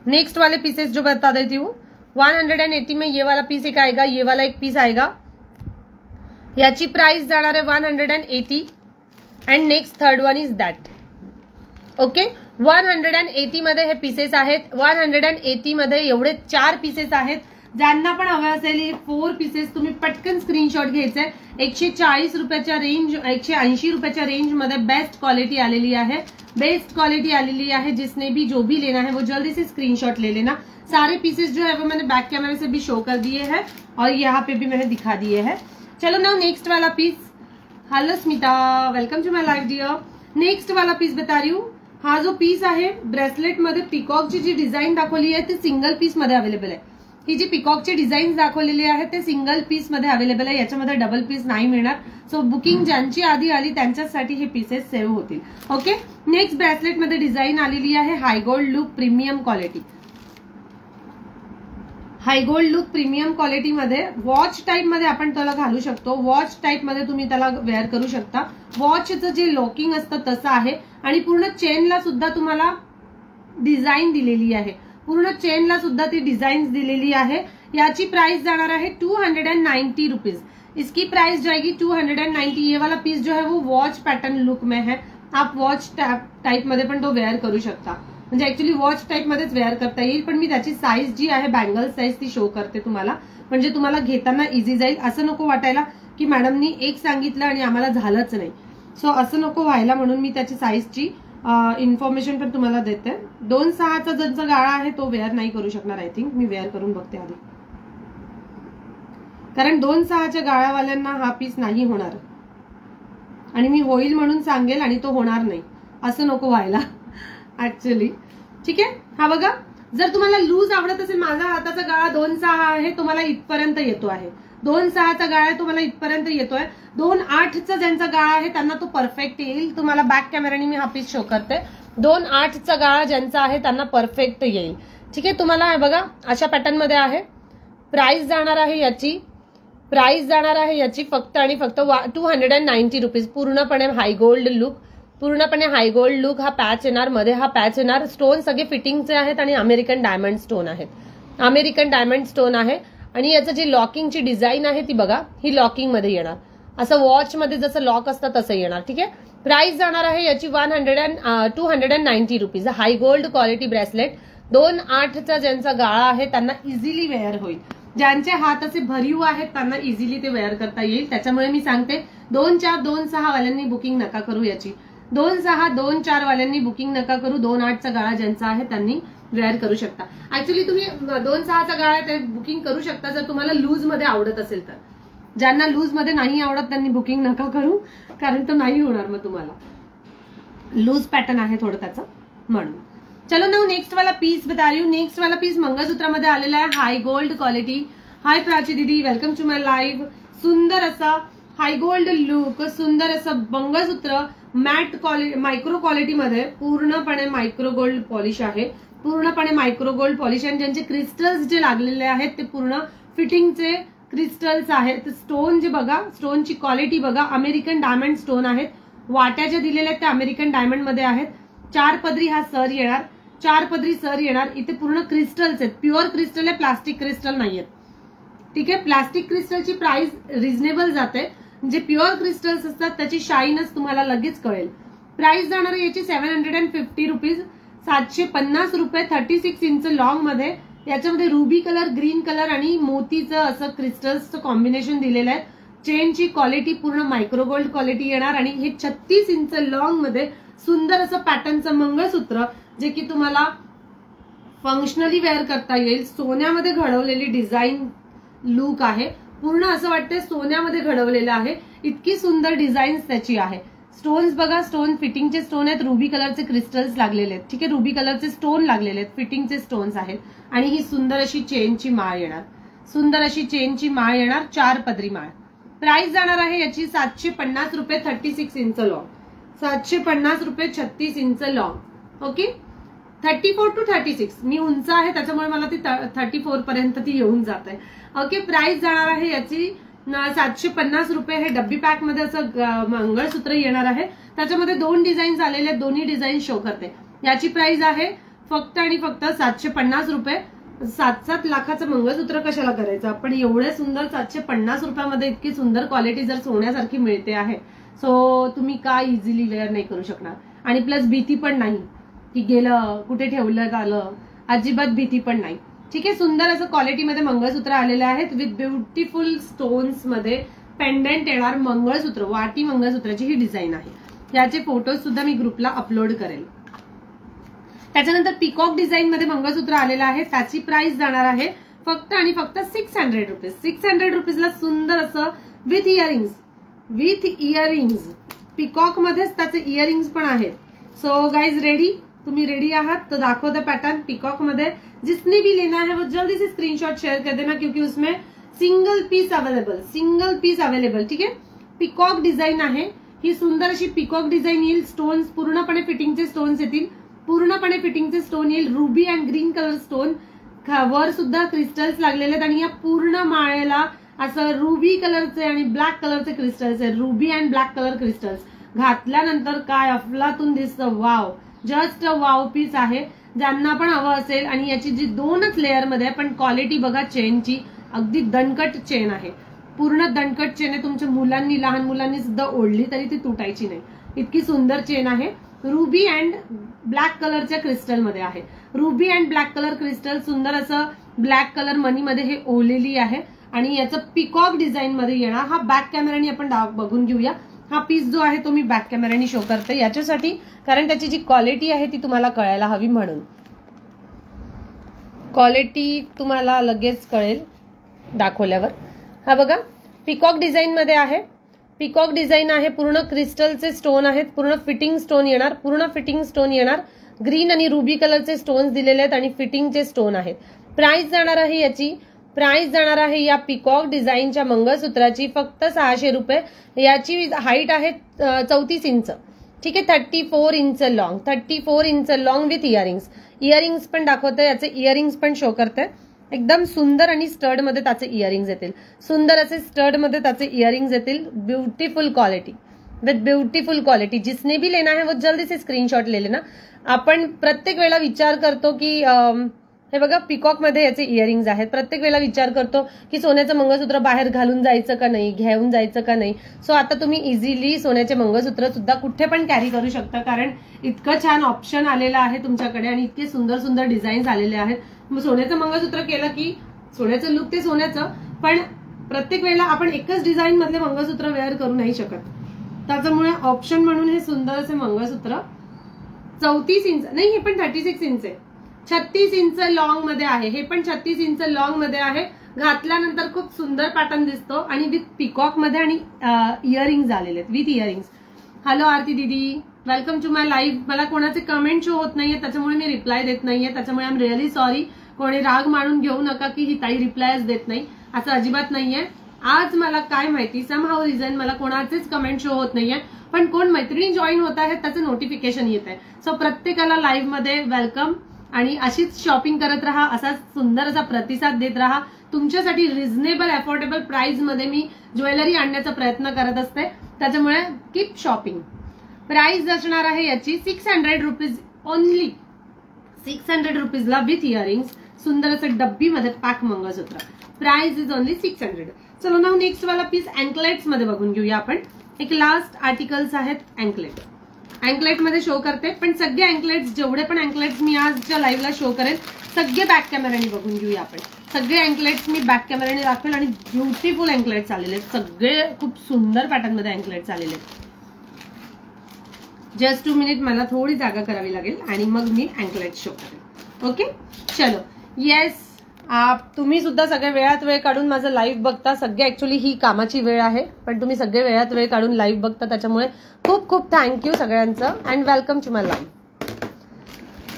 नेक्स्ट वाले पीसेस जो बता देती हूँ, 180 में ये वाला पीस एक आएगा, ये वाला एक पीस आएगा, याची प्राइस जाणार आहे 180 and next third one is that. Okay, 180 मध्ये हे पीसेस आहेत। 180 मध्ये एवढे 4 पीसेस आहेत। ज्यांना पण हवे असेल हे 4 पीसेस तुम्ही पटकन स्क्रीनशॉट घ्यायचे। 140 रुपयाच्या रेंज, 180 रुपयाच्या रेंज मध्ये बेस्ट क्वालिटी आलेली आहे, बेस्ट क्वालिटी आलेली है। जिसने भी जो भी लेना है वो जल्दी से स्क्रीनशॉट ले लेना। सारे पीसेस जो है वो मैंने बैक कैमरे से भी शो कर दिए हैं और यहाँ पे भी मैंने दिखा दिए हैं। चलो नाउ नेक्स्ट वाला piece. Hello Smita, welcome to my live dear. Next वाला पीस बता रही हूँ। हा जो पीस आहे ब्रेसलेट मध्ये पिकॉकची जी डिझाईन दाखवली आहे ती सिंगल पीस मध्ये अवेलेबल आहे। ही जी पिकॉकची डिझाईन दाखवलेली आहे ते सिंगल पीस मध्ये अवेलेबल आहे, याच्यामध्ये डबल पीस नाही मिळणार। सो बुकिंग ज्यांची आधी आली त्यांच्यासाठी हे पीसेस सेव्ह होतील। ओके, नेक्स्ट ब्रेसलेट मध्ये डिझाईन आलेली आहे हाय गोल्ड लुक प्रीमियम क्वालिटी। हाय गोल्ड लुक प्रीमियम क्वालिटी मध्ये वॉच टाइप मध्ये आपण त्याला घालू शकतो। वॉच टाइप मध्ये तुम्ही त्याला वेअर करू शकता। वॉचचं जे लॉकिंग असतं तसं आहे आणि पूर्ण चेनला सुद्धा तुम्हाला डिझाईन दिलेली आहे, पूर्ण चेनला सुद्धा ती डिझाइन दिलेली आहे। याची प्राइस जाणार आहे 290 रुपीज। इसकी प्राइस जाएगी 290। ये वाला पीस जो है वो वॉच पैटर्न लुक में है, आप वॉच टाइप मध्ये पण तो वेअर करू शकता, म्हणजे ऍक्च्युअली वॉच टाइप मध्येच वेअर करता येईल। पण मी त्याची साईज जी आहे बँगल साईज ती शो करते तुम्हाला, म्हणजे तुम्हाला घेताना इझी जाईल। असं नको वाटायला की मॅडमनी एक सांगितलं आणि आम्हाला झालंच नाही, सो असं नको व्हायला म्हणून मी त्याची साईजची इन्फॉर्मेशन पण तुम्हाला देते। 2.6चा ज्यांचा गाळा आहे तो वेअर नाही करू शकणार, आय थिंक मी वेअर करून बघते आधी, कारण 2.6च्या गाळ्यावाल्यांना हा पीस नाही होणार आणि मी होईल म्हणून सांगेल आणि तो होणार नाही, असं नको व्हायला ऍक्च्युअली। ठीक आहे, हा बघा, जर तुम्हाला लूज आवडत असेल, माझा हाताचा गाळा 2.6 आहे, तो मला इथपर्यंत येतो आहे। 2.6चा गाळा तो मला इथपर्यंत येतोय। 2.8चा ज्यांचा गाळा आहे त्यांना तो परफेक्ट येईल। तुम्हाला बॅक कॅमेराने मी हा पीस शो करते। 2.8चा गाळा ज्यांचा आहे त्यांना परफेक्ट येईल। ठीक आहे, तुम्हाला बघा अशा पॅटर्न मध्ये आहे। प्राइस जाणार आहे याची, प्राइस जाणार आहे याची फक्त आणि फक्त 290 रुपीज। पूर्णपणे हाय गोल्ड लुक, पूर्णपणे हाय गोल्ड लुक। हा पॅच येणार, मध्ये हा पॅच येणार। स्टोन सगळे फिटिंगचे आहेत आणि अमेरिकन डायमंड स्टोन आहेत, अमेरिकन डायमंड स्टोन आहे। आणि याचं जी लॉकिंगची डिझाईन आहे ती बघा, ही लॉकिंग मध्ये येणार, असं वॉच मध्ये जसं लॉक असतं तसं येणार। ठीक आहे, प्राइस जाणार आहे याची 290 rupees. High gold quality bracelet 2.8चा ज्यांचा गाळा आहे त्यांना इझिली वेअर होईल। ज्यांचे हात असे भरीव आहेत त्यांना इझिली ते वेअर करता येईल। त्याच्यामुळे मी सांगते 2.4, 2.6 वाल्यांनी बुकिंग नका करू याची। 2.6, 2.4 वाल्यांनी बुकिंग नका करू। 2.8चा गाळा ज्यांचा आहे त्यांनी वेअर करू शकता। ऍक्च्युअली तुम्ही 2.6चा गाळा ते बुकिंग करू शकता जर तुम्हाला लूज मध्ये आवडत असेल तर। ज्यांना लूज मध्ये नाही आवडत त्यांनी बुकिंग नका करू, कारण तो नाही होणार मग तुम्हाला, लूज पॅटर्न आहे थोडं त्याचं म्हणून। चलो नाउ नेक्स्ट वाला पीस बता रही हूँ। नेक्स्ट वाला पीस मंगळसूत्रामध्ये आलेला आहे हाय गोल्ड क्वालिटी। हाय प्राची दीदी, वेलकम टू माय लाईव्ह। सुंदर असा हाय गोल्ड लुक, सुंदर असं मंगळसूत्र मॅट क्वालिटी, मायक्रो क्वालिटी मध्ये, पूर्णपणे मायक्रो गोल्ड पॉलिश आहे, पूर्णपणे मायक्रो गोल्ड पॉलिश। आणि ज्यांचे क्रिस्टल्स जे लागलेले आहेत ते पूर्ण फिटिंगचे क्रिस्टल्स आहेत। स्टोन जे बघा, स्टोनची क्वालिटी बघा, अमेरिकन डायमंड स्टोन आहेत। वाट्या ज्या दिलेल्या आहेत त्या अमेरिकन डायमंड मध्ये आहेत। 4 पदरी हा सर येणार, 4 पदरी सर येणार। इथे पूर्ण क्रिस्टल्स आहेत, प्युअर क्रिस्टल आहे, प्लास्टिक क्रिस्टल नाहीयेत। ठीक आहे, प्लास्टिक क्रिस्टलची प्राइस रिझनेबल जाते, जे प्युअर क्रिस्टल्स असतात त्याची शाईनच तुम्हाला लगेच कळेल। प्राइस जाणार आहे याची 750 रुपीज, 750 रुपये। 36 इंच लॉंग मध्ये, याच्यामध्ये रुबी कलर, ग्रीन कलर आणि मोतीचं असं क्रिस्टल्सचं कॉम्बिनेशन दिलेलं आहे। चेनची क्वालिटी पूर्ण मायक्रो गोल्ड क्वालिटी येणार आणि हे 36 इंच लॉंग मध्ये सुंदर असं पॅटर्नचं मंगळसूत्र, जे की तुम्हाला फंक्शनली वेअर करता येईल। सोन्यामध्ये घडवलेली डिझाईन लुक आहे, पूर्ण असं वाटतंय सोन्यामध्ये घडवलेलं आहे, इतकी सुंदर डिझाईन्स त्याची आहे. स्टोन्स बघा, स्टोन फिटिंगचे स्टोन आहेत, रुबी कलरचे क्रिस्टल्स लागलेले आहेत. ठीक आहे, रुबी कलरचे स्टोन लागलेले आहेत, फिटिंगचे स्टोन्स आहेत. आणि ही सुंदर अशी चेनची माळ येणार, सुंदर अशी चेनची माळ येणार, 4 पदरी माळ. प्राइस जाणार आहे याची 750 रुपये, 36 इंच लॉंग. 750 रुपये, 36 इंच लॉंग. Okay, 34 to 36. मी उंच आहे त्याच्यामुळे मला ती 34 पर्यंत ती येऊन जात आहे. ओके, प्राइस जाणार आहे याची 750 रुपये. हे डब्बी पॅक मध्ये असं मंगळसूत्र येणार आहे, त्याच्यामध्ये 2 डिझाईन्स आलेले आहेत, दोन्ही डिझाईन शो करते. याची प्राइस आहे फक्त आणि फक्त 750 रुपये. 7-7 लाखाचं मंगळसूत्र कशाला करायचं आपण, एवढे सुंदर 750 रुपयामध्ये इतकी सुंदर क्वालिटी जर सोन्यासारखी मिळते आहे, सो तुम्ही काय इझिली वेअर नाही करू शकणार. आणि प्लस भीती पण नाही की गेलं कुठे ठेवलं आलं, अजिबात भीती पण नाही. ठीक आहे, सुंदर असं क्वालिटीमध्ये मंगळसूत्र आलेले आहेत विथ ब्युटिफुल स्टोन्स मध्ये पेंडंट येणार मंगळसूत्र, वाटी मंगळसूत्राची ही डिझाईन आहे. याचे फोटोज सुद्धा मी ग्रुपला अपलोड करेल. त्याच्यानंतर पिकॉक डिझाईन मध्ये मंगळसूत्र आलेलं आहे, त्याची प्राइस जाणार आहे फक्त आणि फक्त 600 रुपीज. 600 रुपीजला सुंदर असं विथ इयरिंग्स पिकॉक मध्येच त्याचे इयरिंग्स पण आहेत. सो गाइज रेडी, तुम्ही रेडी आहात तो दाखवते पॅटर्न पिकॉक मध्ये. जिसने भी लेना है वो जल्दी से स्क्रीनशॉट शेयर कर देना, क्योंकि उसमें सिंगल पीस अवेलेबल. ठीक आहे, पिकॉक डिझाईन आहे ही, सुंदर अशी पिकॉक डिझाईन येईल. स्टोन्स पूर्णपणे फिटिंगचे स्टोन्स येतील, पूर्णपणे फिटिंगचे स्टोन येईल. Ruby and green colour stone, वर सुद्धा क्रिस्टल्स लागलेले आहेत. आणि या पूर्ण माळेला असं रुबी कलरचे आणि ब्लॅक कलरचे क्रिस्टल्स आहेत, ruby and black colour crystals. घातल्यानंतर काय अफलातून दिसतं, wow, just a wow piece आहे. ज्यांना पण हवं असेल, आणि याची जी 2च लेअर मध्ये आहे, पण क्वालिटी बघा चेनची, अगदी दणकट चेन आहे, पूर्ण दणकट चेन आहे. तुमच्या मुलांनी, लहान मुलांनी सुद्धा ओढली तरी ती तुटायची नाही, इतकी सुंदर चेन आहे. रुबी अँड ब्लॅक कलरच्या क्रिस्टल मध्ये आहे, ruby and black colour crystal. सुंदर असं ब्लॅक कलर मनी मध्ये हे ओलेली आहे आणि याचं पिकॉक डिझाईन मध्ये येणार. हा बॅक कॅमेराने आपण बघून घेऊया. हा पीस जो आहे तो मी बॅक कॅमेराने शो करते याच्यासाठी, कारण त्याची जी क्वालिटी आहे ती तुम्हाला कळायला हवी, म्हणून क्वालिटी तुम्हाला लगेच कळेल दाखवल्यावर. हा बघा, पिकॉक डिझाईन मध्ये आहे, पिकॉक डिझाईन आहे, पूर्ण क्रिस्टलचे स्टोन आहेत, पूर्ण फिटिंग स्टोन येणार, पूर्ण फिटिंग स्टोन येणार. ग्रीन आणि रुबी कलरचे स्टोन्स दिलेले आहेत आणि फिटिंगचे स्टोन आहेत. प्राइस जाणार आहे याची, प्राइस जाणार आहे या पिकॉक डिझाईनच्या मंगळसूत्राची फक्त 600 रुपये. याची हाईट आहे 34 इंच. ठीक आहे, 34 inch long, 34 inch long with earrings. Earrings पण दाखवते, याचे इयरिंग्स पण शो करते. एकदम सुंदर आणि स्टड मध्ये त्याचे इयरिंग्स येतील, सुंदर असे स्टड मध्ये त्याचे इयरिंग्स येतील. Beautiful quality with beautiful quality. जिसने भी लेना है वो जल्दी से स्क्रीनशॉट ले लेना. आपण प्रत्येक वेळेला विचार करतो की हे बघा पिकॉक मध्ये याचे इयरिंग्स आहेत, प्रत्येक वेळेला विचार करतो की सोन्याचं मंगळसूत्र बाहेर घालून जायचं का नाही, घेऊन जायचं का नाही. सो आता तुम्ही इझिली सोन्याचे मंगळसूत्र सुद्धा कुठे पण कॅरी करू शकता, कारण इतकं छान ऑप्शन आलेलं आहे तुमच्याकडे आणि इतके सुंदर सुंदर डिझाईन्स आलेले आहेत. मग सोन्याचं मंगळसूत्र केलं की सोन्याचं लुक ते सोन्याचं, पण प्रत्येक वेळेला आपण एकच डिझाईन मधले मंगळसूत्र वेअर करू नाही शकत. त्याच्यामुळे ऑप्शन म्हणून हे सुंदर असे मंगळसूत्र 34 इंच नाही, हे पण 36 इंच आहे, 36 इंच लॉंग मध्ये आहे. हे पण 36 इंच लॉंग मध्ये आहे. घातल्यानंतर खूप सुंदर पॅटर्न दिसतो आणि विथ पिकॉक मध्ये आणि इयरिंग्स आलेले आहेत, विथ इयरिंग्स. हॅलो आरती दीदी, वेलकम टू माय लाईव्ह. मला कोणाचे कमेंट शो होत नाहीये, त्याच्यामुळे मी रिप्लाय देत नाहीये, त्याच्यामुळे आय एम रिअली सॉरी. कोणी राग मानून घेऊ नका की ही ताई रिप्लायच देत नाही, असं अजिबात नाहीये. आज मला काय माहिती, समहाव रिझन मला कोणाचेच कमेंट शो होत नाहीये, पण कोण मैत्रिणी जॉईन होत आहेत त्याचं नोटिफिकेशन येत आहे. सो प्रत्येकाला लाईव्ह मध्ये वेलकम, आणि अशीच शॉपिंग करत राहा, असा सुंदर असा प्रतिसाद देत राहा. तुमच्यासाठी रिझनेबल अफोर्डेबल प्राइस मध्ये मी ज्वेलरी आणण्याचा प्रयत्न करत असते, त्याच्यामुळे कीप शॉपिंग. प्राइस असणार आहे याची 600 रुपीज ओनली. 600 रुपीजला विथ इयरिंग्स, सुंदर असं डब्बी मध्ये pack mangalsutra. Price is only 600. चलो नाव नेक्स्ट वाला पीस अँकलेट्स मध्ये बघून घेऊया आपण. एक लास्ट आर्टिकल्स आहेत अँकलेट, अँकलेट मध्ये शो करते, पण सगळे अँकलेट्स, जेवढे पण अँकलेट्स मी आजच्या लाईव्हला शो करेल सगळे बॅक कॅमेराने बघून घेऊया आपण. सगळे अँकलेट्स मी बॅक कॅमेराने दाखवेल आणि ब्युटिफुल अँकलेट्स आलेले आहेत, सगळे खूप सुंदर पॅटर्न मध्ये अँकलेट्स आलेले आहेत. जस्ट 2 मिनिट, मला थोडी जागा करावी लागेल आणि मग मी अँकलेट शो करेल. ओके चलो. येस तुम्ही सुद्धा सगळे वेळात वेळ काढून माझं लाईव्ह बघता. सगळे ऍक्च्युली ही कामाची वेळ आहे, पण तुम्ही सगळे वेळात वेळ काढून लाईव्ह बघता, त्याच्यामुळे खूप खूप थँक्यू सगळ्यांचं and welcome to my live.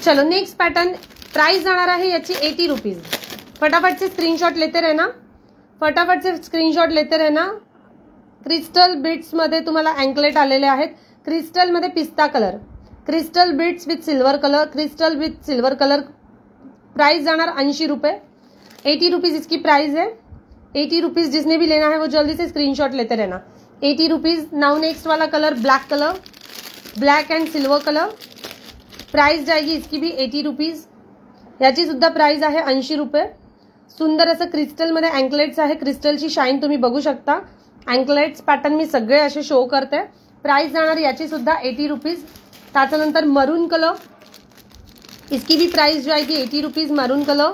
चलो नेक्स्ट पैटर्न. प्राइस जाणार आहे याची 80 रुपीज. फटाफट से स्क्रीनशॉट लेते रहना, फटाफट से स्क्रीनशॉट लेते रहना. क्रिस्टल बीट्स मध्ये तुम्हाला अँकलेट आलेले आहेत. क्रिस्टल मध्ये पिस्ता colour, crystal beads with silver colour, crystal with silver colour. Price जाणार 80 रुपये. 80 रुपीज इसकी प्राइस है. 80 रुपीज. जिसने भी लेना है वो जल्दी से स्क्रीनशॉट लेते रहना. 80 रुपीज. नाउ नेक्स्ट वाला colour black colour, black end silver colour. Price जाएगी इसकी भी 80 रुपीज. याची सुद्धा प्राइस आहे 80 रुपये. सुंदर असं क्रिस्टल मध्ये अँकलेट्स आहे. क्रिस्टलची शाईन तुम्ही बघू शकता. अँकलेट्स पॅटर्न मी सगळे असे शो करते. प्राइस जाणार याची सुद्धा 80 रुपीज. त्याच्यानंतर मरून कलर, इसकी भी प्राइस जाएगी 80 रुपीज. मरून कलर,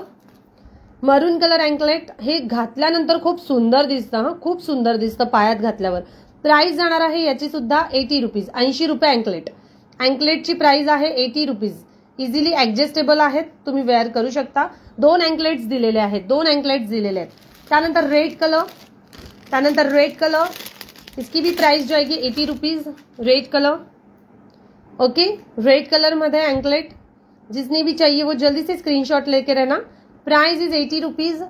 मरून कलर अँकलेट. हे घातल्यानंतर खूप सुंदर दिसतं. हा खूप सुंदर दिसतं पायात घातल्यावर. प्राइस जाणार आहे याची सुद्धा 80 रुपीज. 80 रुपये अँकलेट. अँकलेटची प्राइस आहे 80 रुपीज. इझिली ऍडजस्टेबल आहेत, तुम्ही वेअर करू शकता. 2 अँकलेट्स दिलेले आहेत, 2 अँकलेट्स दिलेले आहेत. त्यानंतर रेड कलर, त्यानंतर रेड कलर. इसकी भी प्राइस जाएगी 80 rupees. Red colour. Okay, red colour मध्ये अँकलेट. जिसने भी चाहिए वो जल्दी से स्क्रीनशॉट लेके रहना. Price is 80 rupees.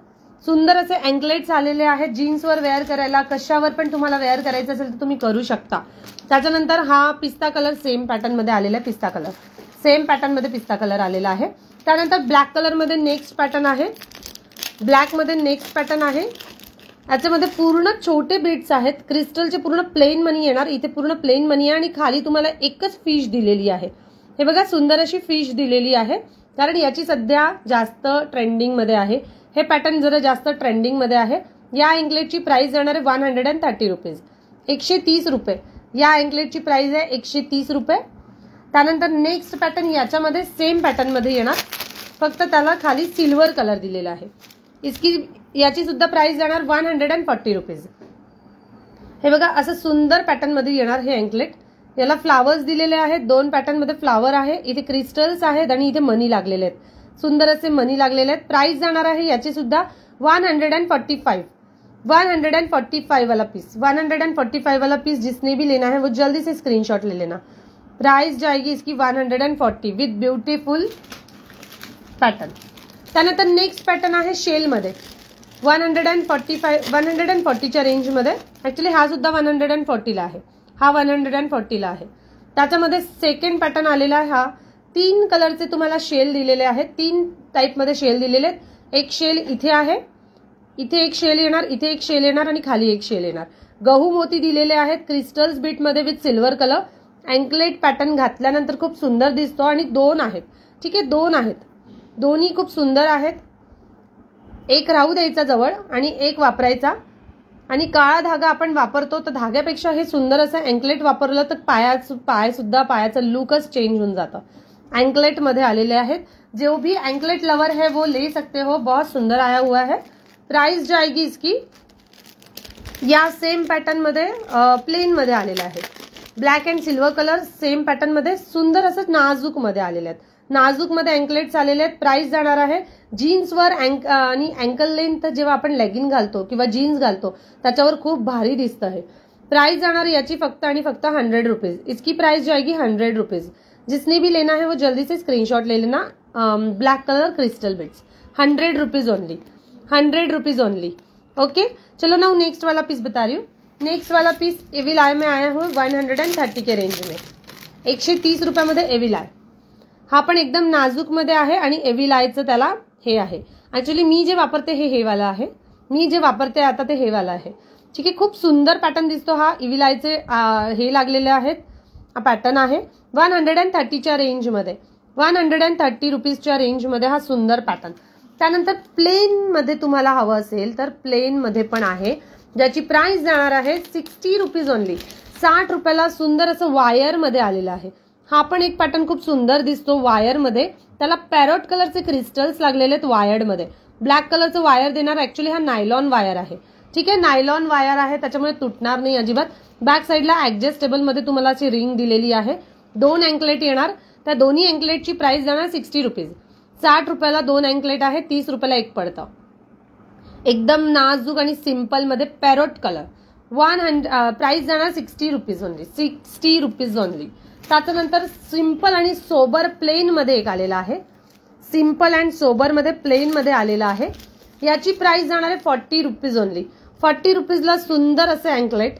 सुंदर असे अँकलेट्स आलेले आहेत. जीन्सवर वेअर करायला, कशावर पण तुम्हाला वेअर करायचं असेल तर तुम्ही करू शकता. त्याच्यानंतर हा पिस्ता कलर सेम पॅटर्न मध्ये आलेला आहे. पिस्ता कलर सेम पॅटर्न मध्ये पिस्ता कलर आलेला आहे. त्यानंतर ब्लॅक कलर मध्ये नेक्स्ट पॅटर्न आहे. ब्लॅक मध्ये नेक्स्ट पॅटर्न आहे. याच्यामध्ये पूर्ण छोटे बीट्स आहेत. क्रिस्टलचे पूर्ण प्लेन मनी येणार. इथे पूर्ण प्लेन मनी आहे आणि खाली तुम्हाला एकच फिश दिलेली आहे. हे बघा, सुंदर अशी फिश दिलेली आहे, कारण याची सध्या जास्त ट्रेंडिंग मध्ये आहे. हे पॅटर्न जरा जास्त ट्रेंडिंग मध्ये आहे. या अँकलेटची प्राइस जाणार आहे 130 रुपीज. 130 रुपये. या अँकलेटची प्राइस आहे 130 रुपये. त्यानंतर नेक्स्ट पॅटर्न याच्यामध्ये सेम पॅटर्न मध्ये येणार, फक्त त्याला खाली सिल्वर कलर दिलेला आहे. इसकी याची सुद्धा प्राइस जाणार 140 रुपीज. हे बघा, असं सुंदर पॅटर्न मध्ये येणार हे अँकलेट. याला फ्लावर्स दिलेले आहेत. 2 पॅटर्न मध्ये फ्लावर आहे. इथे क्रिस्टल्स आहेत आणि इथे मनी लागलेले आहेत. सुंदर असे मनी लागलेले आहेत. प्राइस जाणार आहे याची सुद्धा 145. 145 वाला पीस. 145 वाला पीस जिसने भी लेना है वो जल्दी से स्क्रीनशॉट ले लेना. प्राइस जाएगी इसकी 140 विथ ब्युटिफुल पॅटर्न. त्यानंतर नेक्स्ट पॅटर्न आहे शेल मध्ये. 140च्या रेंज मध्ये. ऍक्च्युली हा सुद्धा 140 ला आहे. हा 140 ला आहे. त्याच्यामध्ये सेकंड पॅटर्न आलेला आहे. हा 3 कलरचे तुम्हाला शेल दिलेले आहेत. 3 टाइप मध्ये शेल दिलेले आहेत. एक शेल इथे आहे, इथे एक शेल येणार, इथे एक शेल येणार आणि खाली एक शेल येणार. गहू मोती दिलेले आहेत क्रिस्टल्स बीट मध्ये with silver colour. Anklet pattern घातल्यानंतर खूप सुंदर दिसतो आणि 2 आहेत. ठीक आहे, 2 आहेत. दोन्ही खूप सुंदर आहेत. एक राहू द्यायचा जवळ आणि एक वापरायचा. आणि काळा धागा आपण वापरतो, तर धाग्यापेक्षा हे सुंदर असं अँकलेट वापरलं तर पायाचं लुकच चेंज होऊन जातं. अँकलेट मध्ये आलेले आहेत. जो भी अँकलेट लवर है वो ले सकते हो. बहुत सुंदर आया हुआ है. प्राइस जाएगी इसकी, या सेम पॅटर्न मध्ये प्लेन मध्ये आलेला आहे. Black and silver colour same pattern मध्ये सुंदर असं नाजूक मध्ये आलेले आहेत. नाजूक मध्ये अँकलेट्स आलेले आहेत. प्राइस जाणार आहे जीन्सवर आणि अँकल लेंथ जेव्हा आपण लेगिन घालतो किंवा जीन्स घालतो त्याच्यावर खूप भारी दिसतं हे. प्राइस जाणार याची फक्त आणि फक्त 100 रुपीज. इसकी प्राइस जाएगी 100 रुपीज. जिसने भी लेना है वो जल्दी से स्क्रीनशॉट ले लेना. Black colour crystal bits 100 rupees only. 100 rupees only. Okay, चलो ना नेक्स्ट वाला पीस बता रही हूँ. नेक्स्ट वाला पीस एविल आय में आया हूँ 130 के रेंज में. 130 रुपयामध्ये एविल आय. हा पण एकदम नाजूक मध्ये आहे आणि एविल आयचं त्याला हे आहे. ऍक्च्युली मी जे वापरते हे वाला आहे. मी जे वापरते आता ते हे वाला आहे. ठीक आहे, खूप सुंदर पॅटर्न दिसतो हा. एविल आयचे हे लागलेले आहेत. हा पॅटर्न आहे 130च्या रेंज मध्ये. 130 रुपीजच्या रेंज मध्ये हा सुंदर पॅटर्न. त्यानंतर प्लेन मध्ये तुम्हाला हवं असेल तर प्लेन मध्ये पण आहे, ज्याची प्राइस जाणार आहे 60 रुपीज ओनली. 60 रुपयाला सुंदर असं वायर मध्ये आलेलं आहे. हा पण एक पॅटर्न खूप सुंदर दिसतो वायर मध्ये. त्याला पॅरोट कलरचे क्रिस्टल्स लागलेले आहेत वायर मध्ये. ब्लॅक कलरचं वायर देणार. ऍक्च्युली हा नायलॉन वायर आहे. ठीक आहे, नायलॉन वायर आहे, त्याच्यामुळे तुटणार नाही अजिबात. बॅक साईडला ऍडजस्टेबल मध्ये तुम्हाला अशी रिंग दिलेली आहे. 2 अँकलेट येणार. त्या दोन्ही अँकलेटची प्राइस जाणार 60 रुपीज. 60 रुपयाला 2 अँकलेट आहे. 30 रुपयाला एक पडतं. एकदम नाजूक आणि सिंपल मध्ये पॅरोट कलर. प्राइस जाणार 60 रुपीज ओनली. 60 rupees only. त्याच्यानंतर सिंपल आणि सोबर प्लेन मध्ये एक आलेला आहे. सिंपल अँड सोबर मध्ये प्लेन मध्ये आलेला आहे. याची प्राइस जाणार आहे 40 रुपीज ओनली. 40 रुपीजला सुंदर असे अँकलेट.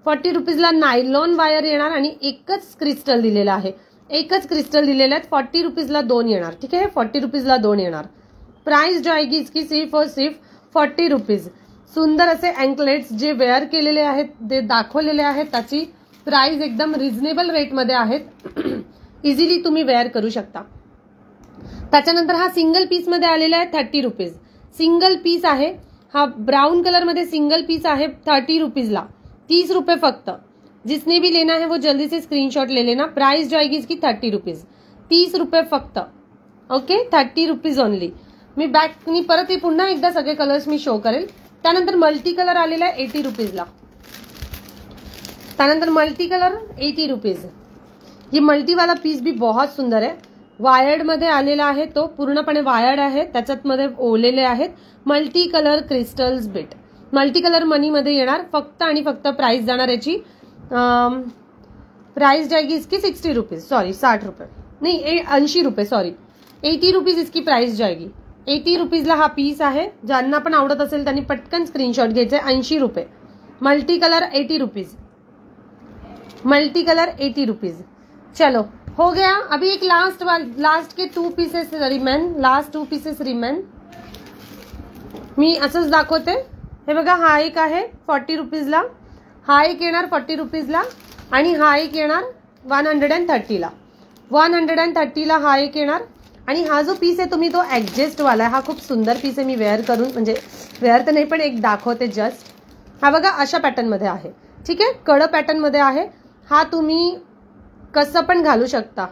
40 रुपीजला नायलॉन वायर येणार आणि एकच क्रिस्टल दिलेला आहे. एकच क्रिस्टल दिलेले आहेत. 40 रुपीजला 2 येणार. ठीक आहे, 40 रुपीजला 2 येणार. प्राइस जो आएगी इसकी सिर्फ और सिर्फ 40 रुपीज. सुंदर असे अँकलेट्स जे वेअर केलेले आहेत, ते दाखवलेले आहेत, त्याची प्राइस एकदम रिझनेबल रेटमध्ये आहेत. इझिली तुम्ही वेअर करू शकता. त्याच्यानंतर हा सिंगल पीस मध्ये आलेला आहे 30 रुपीज. सिंगल पीस आहे हा. ब्राउन कलर मध्ये सिंगल पीस आहे 30 रुपीजला. 30 रुपये फक्त. जिसने भी लेना है वो जल्दी से स्क्रीनशॉट ले लेना. प्राइस जो आएगी इसकी 30 रुपीज. 30 रुपये फक्त. Okay, 30 rupees only. मी बॅकनी परत पुन्हा एकदा सगळे कलर्स मी शो करेल. त्यानंतर मल्टी कलर आलेला आहे 80 रुपीजला. त्यानंतर मल्टी कलर 80 रुपीज. ये मल्टी वाला पीस भी बहुत सुंदर है. वायर्ड मध्ये आलेला आहे. तो पूर्णपणे वायर्ड आहे. त्याच्यात मध्ये ओलेले आहेत multi colour crystals bit. Multi colour मनी मध्ये येणार. फक्त आणि फक्त प्राइस जाणार याची प्राइस जाएगी इसकी 60 रुपीज. सॉरी 60 रुपये नाही, 80 रुपये. सॉरी 80 रुपीज इसकी प्राइस जाएगी. 80 रुपीजला हा पीस आहे. ज्यांना पण आवडत असेल त्यांनी पटकन स्क्रीनशॉट घ्यायचे. 80 रुपये. Multi colour 80 rupees. Multi colour 80 rupees. चलो हो गया. अभी एक लास्ट के 2 pieces remain. Last 2 pieces remain. मी असंच दाखवते. हे बघा, हा एक आहे 40 रुपीजला. हा एक येणार 40 रुपीजला आणि हा एक येणार 130ला. 130ला हा एक येणार. आणि हा जो पीस आहे तुम्ही तो ऍडजस्ट वाला आहे. हा खूप सुंदर पीस आहे. मी वेअर करून म्हणजे वेअर तर नाही पण एक दाखवते जस्ट. हा बघा अशा पॅटर्न मध्ये आहे. ठीक आहे, कड पॅटर्न मध्ये आहे. हा तुम्ही कसं पण घालू शकता,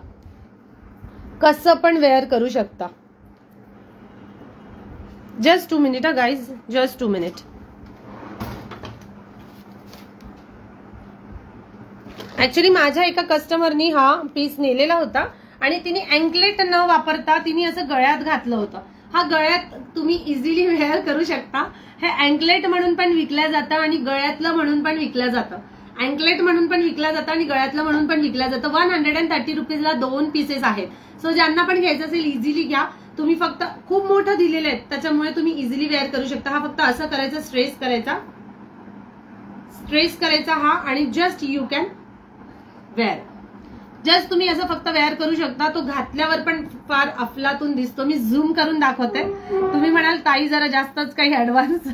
कसं पण वेअर करू शकता. Just 2 minute guys, just 2 minute. Actually माझ्या एका कस्टमरनी हा पीस नेलेला होता आणि तिने अँकलेट न वापरता तिने असं गळ्यात घातलं होतं. हा गळ्यात तुम्ही इझिली वेअर करू शकता. हे अँकलेट म्हणून पण विकल्या जातं आणि गळ्यातलं म्हणून पण विकल्या जातं. अँकलेट म्हणून पण विकल्या जातं आणि गळ्यातलं म्हणून पण विकल्या जातं. 130 रुपीजला 2 पीसेस आहेत. सो ज्यांना पण घ्यायचं असेल इझिली घ्या. तुम्ही फक्त खूप मोठं दिलेलं आहे त्याच्यामुळे तुम्ही इझिली वेअर करू शकता. हा फक्त असं करायचा, स्ट्रेस करायचा हा आणि just you can wear. Just तुम्ही असं फक्त वेअर करू शकता. तो घातल्यावर पण फार अफलातून दिसतो. मी झूम करून दाखवते. तुम्ही म्हणाल ताई जरा जास्तच काही ऍडव्हान्स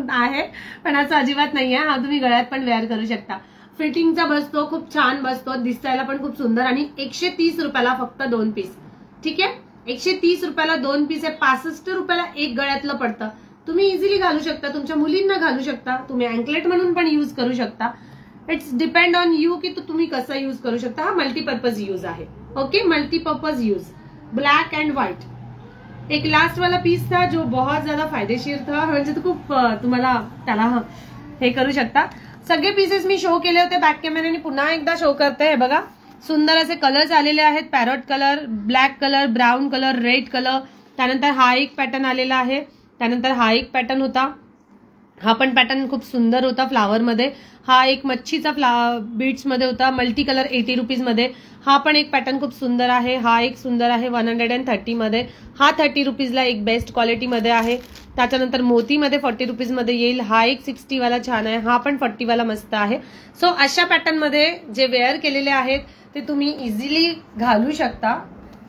आहे, पण असं अजिबात नाहीये. हा तुम्ही गळ्यात पण वेअर करू शकता. फिटिंगचा बसतो, खूप छान बसतो, दिसायला पण खूप सुंदर. आणि 130 रुपयाला फक्त 2 पीस. ठीक आहे, 130 रुपयाला 2 पीस आहे. 65 रुपयाला एक गळ्यातलं पडतं. तुम्ही इझिली घालू शकता, तुमच्या मुलींना घालू शकता, तुम्ही अँकलेट म्हणून पण यूज करू शकता. इट्स डिपेंड ऑन यू की तुम्ही कसं यूज करू शकता. हा मल्टीपर्पज यूज आहे. Okay, multipurpose use. Black and white. एक लास्ट वाला पीस था जो बहुत ज्यादा फायदेशीर था. म्हणजे खूप तुम्हाला त्याला हे करू शकता. सगळे पीसेस मी शो केले होते बॅक कॅमेऱ्याने. पुन्हा एकदा शो करते. हे बघा सुंदर असे कलर्स आलेले आहेत. Parrot colour, black colour, brown colour, red colour. त्यानंतर हा एक पॅटर्न आलेला आहे. त्यानंतर हा एक पॅटर्न होता. हा पण पॅटर्न खूप सुंदर होता फ्लावर मध्ये. हा एक मच्छीचा बीड्स मध्ये होता. मल्टी कलर 80 रुपीज मध्ये. हा पण एक पॅटर्न खूप सुंदर आहे. हा एक सुंदर आहे 130 मध्ये. हा 30 रुपीजला एक बेस्ट क्वालिटी मध्ये आहे. त्याच्यानंतर मोतीमध्ये 40 रुपीज मध्ये येईल. हा एक 60 वाला छान आहे. हा पण 40 वाला मस्त आहे. सो अशा पॅटर्न मध्ये जे वेअर केलेले आहेत ते तुम्ही इझिली घालू शकता.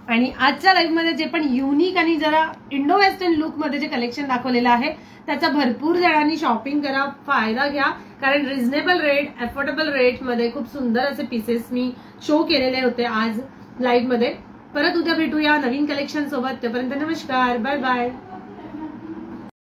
आणि आजच्या लाईव्ह मध्ये जे पण युनिक आणि जरा इंडो वेस्टर्न लुक मध्ये जे कलेक्शन दाखवलेलं आहे त्याचा भरपूर जणांनी शॉपिंग करा, फायदा घ्या. कारण रिझनेबल रेट, अफोर्डेबल रेट मध्ये खूप सुंदर असे पीसेस मी शो केलेले होते आज लाईव्ह मध्ये. परत उद्या भेटूया नवीन कलेक्शन सोबत. तोपर्यंत नमस्कार, बाय बाय.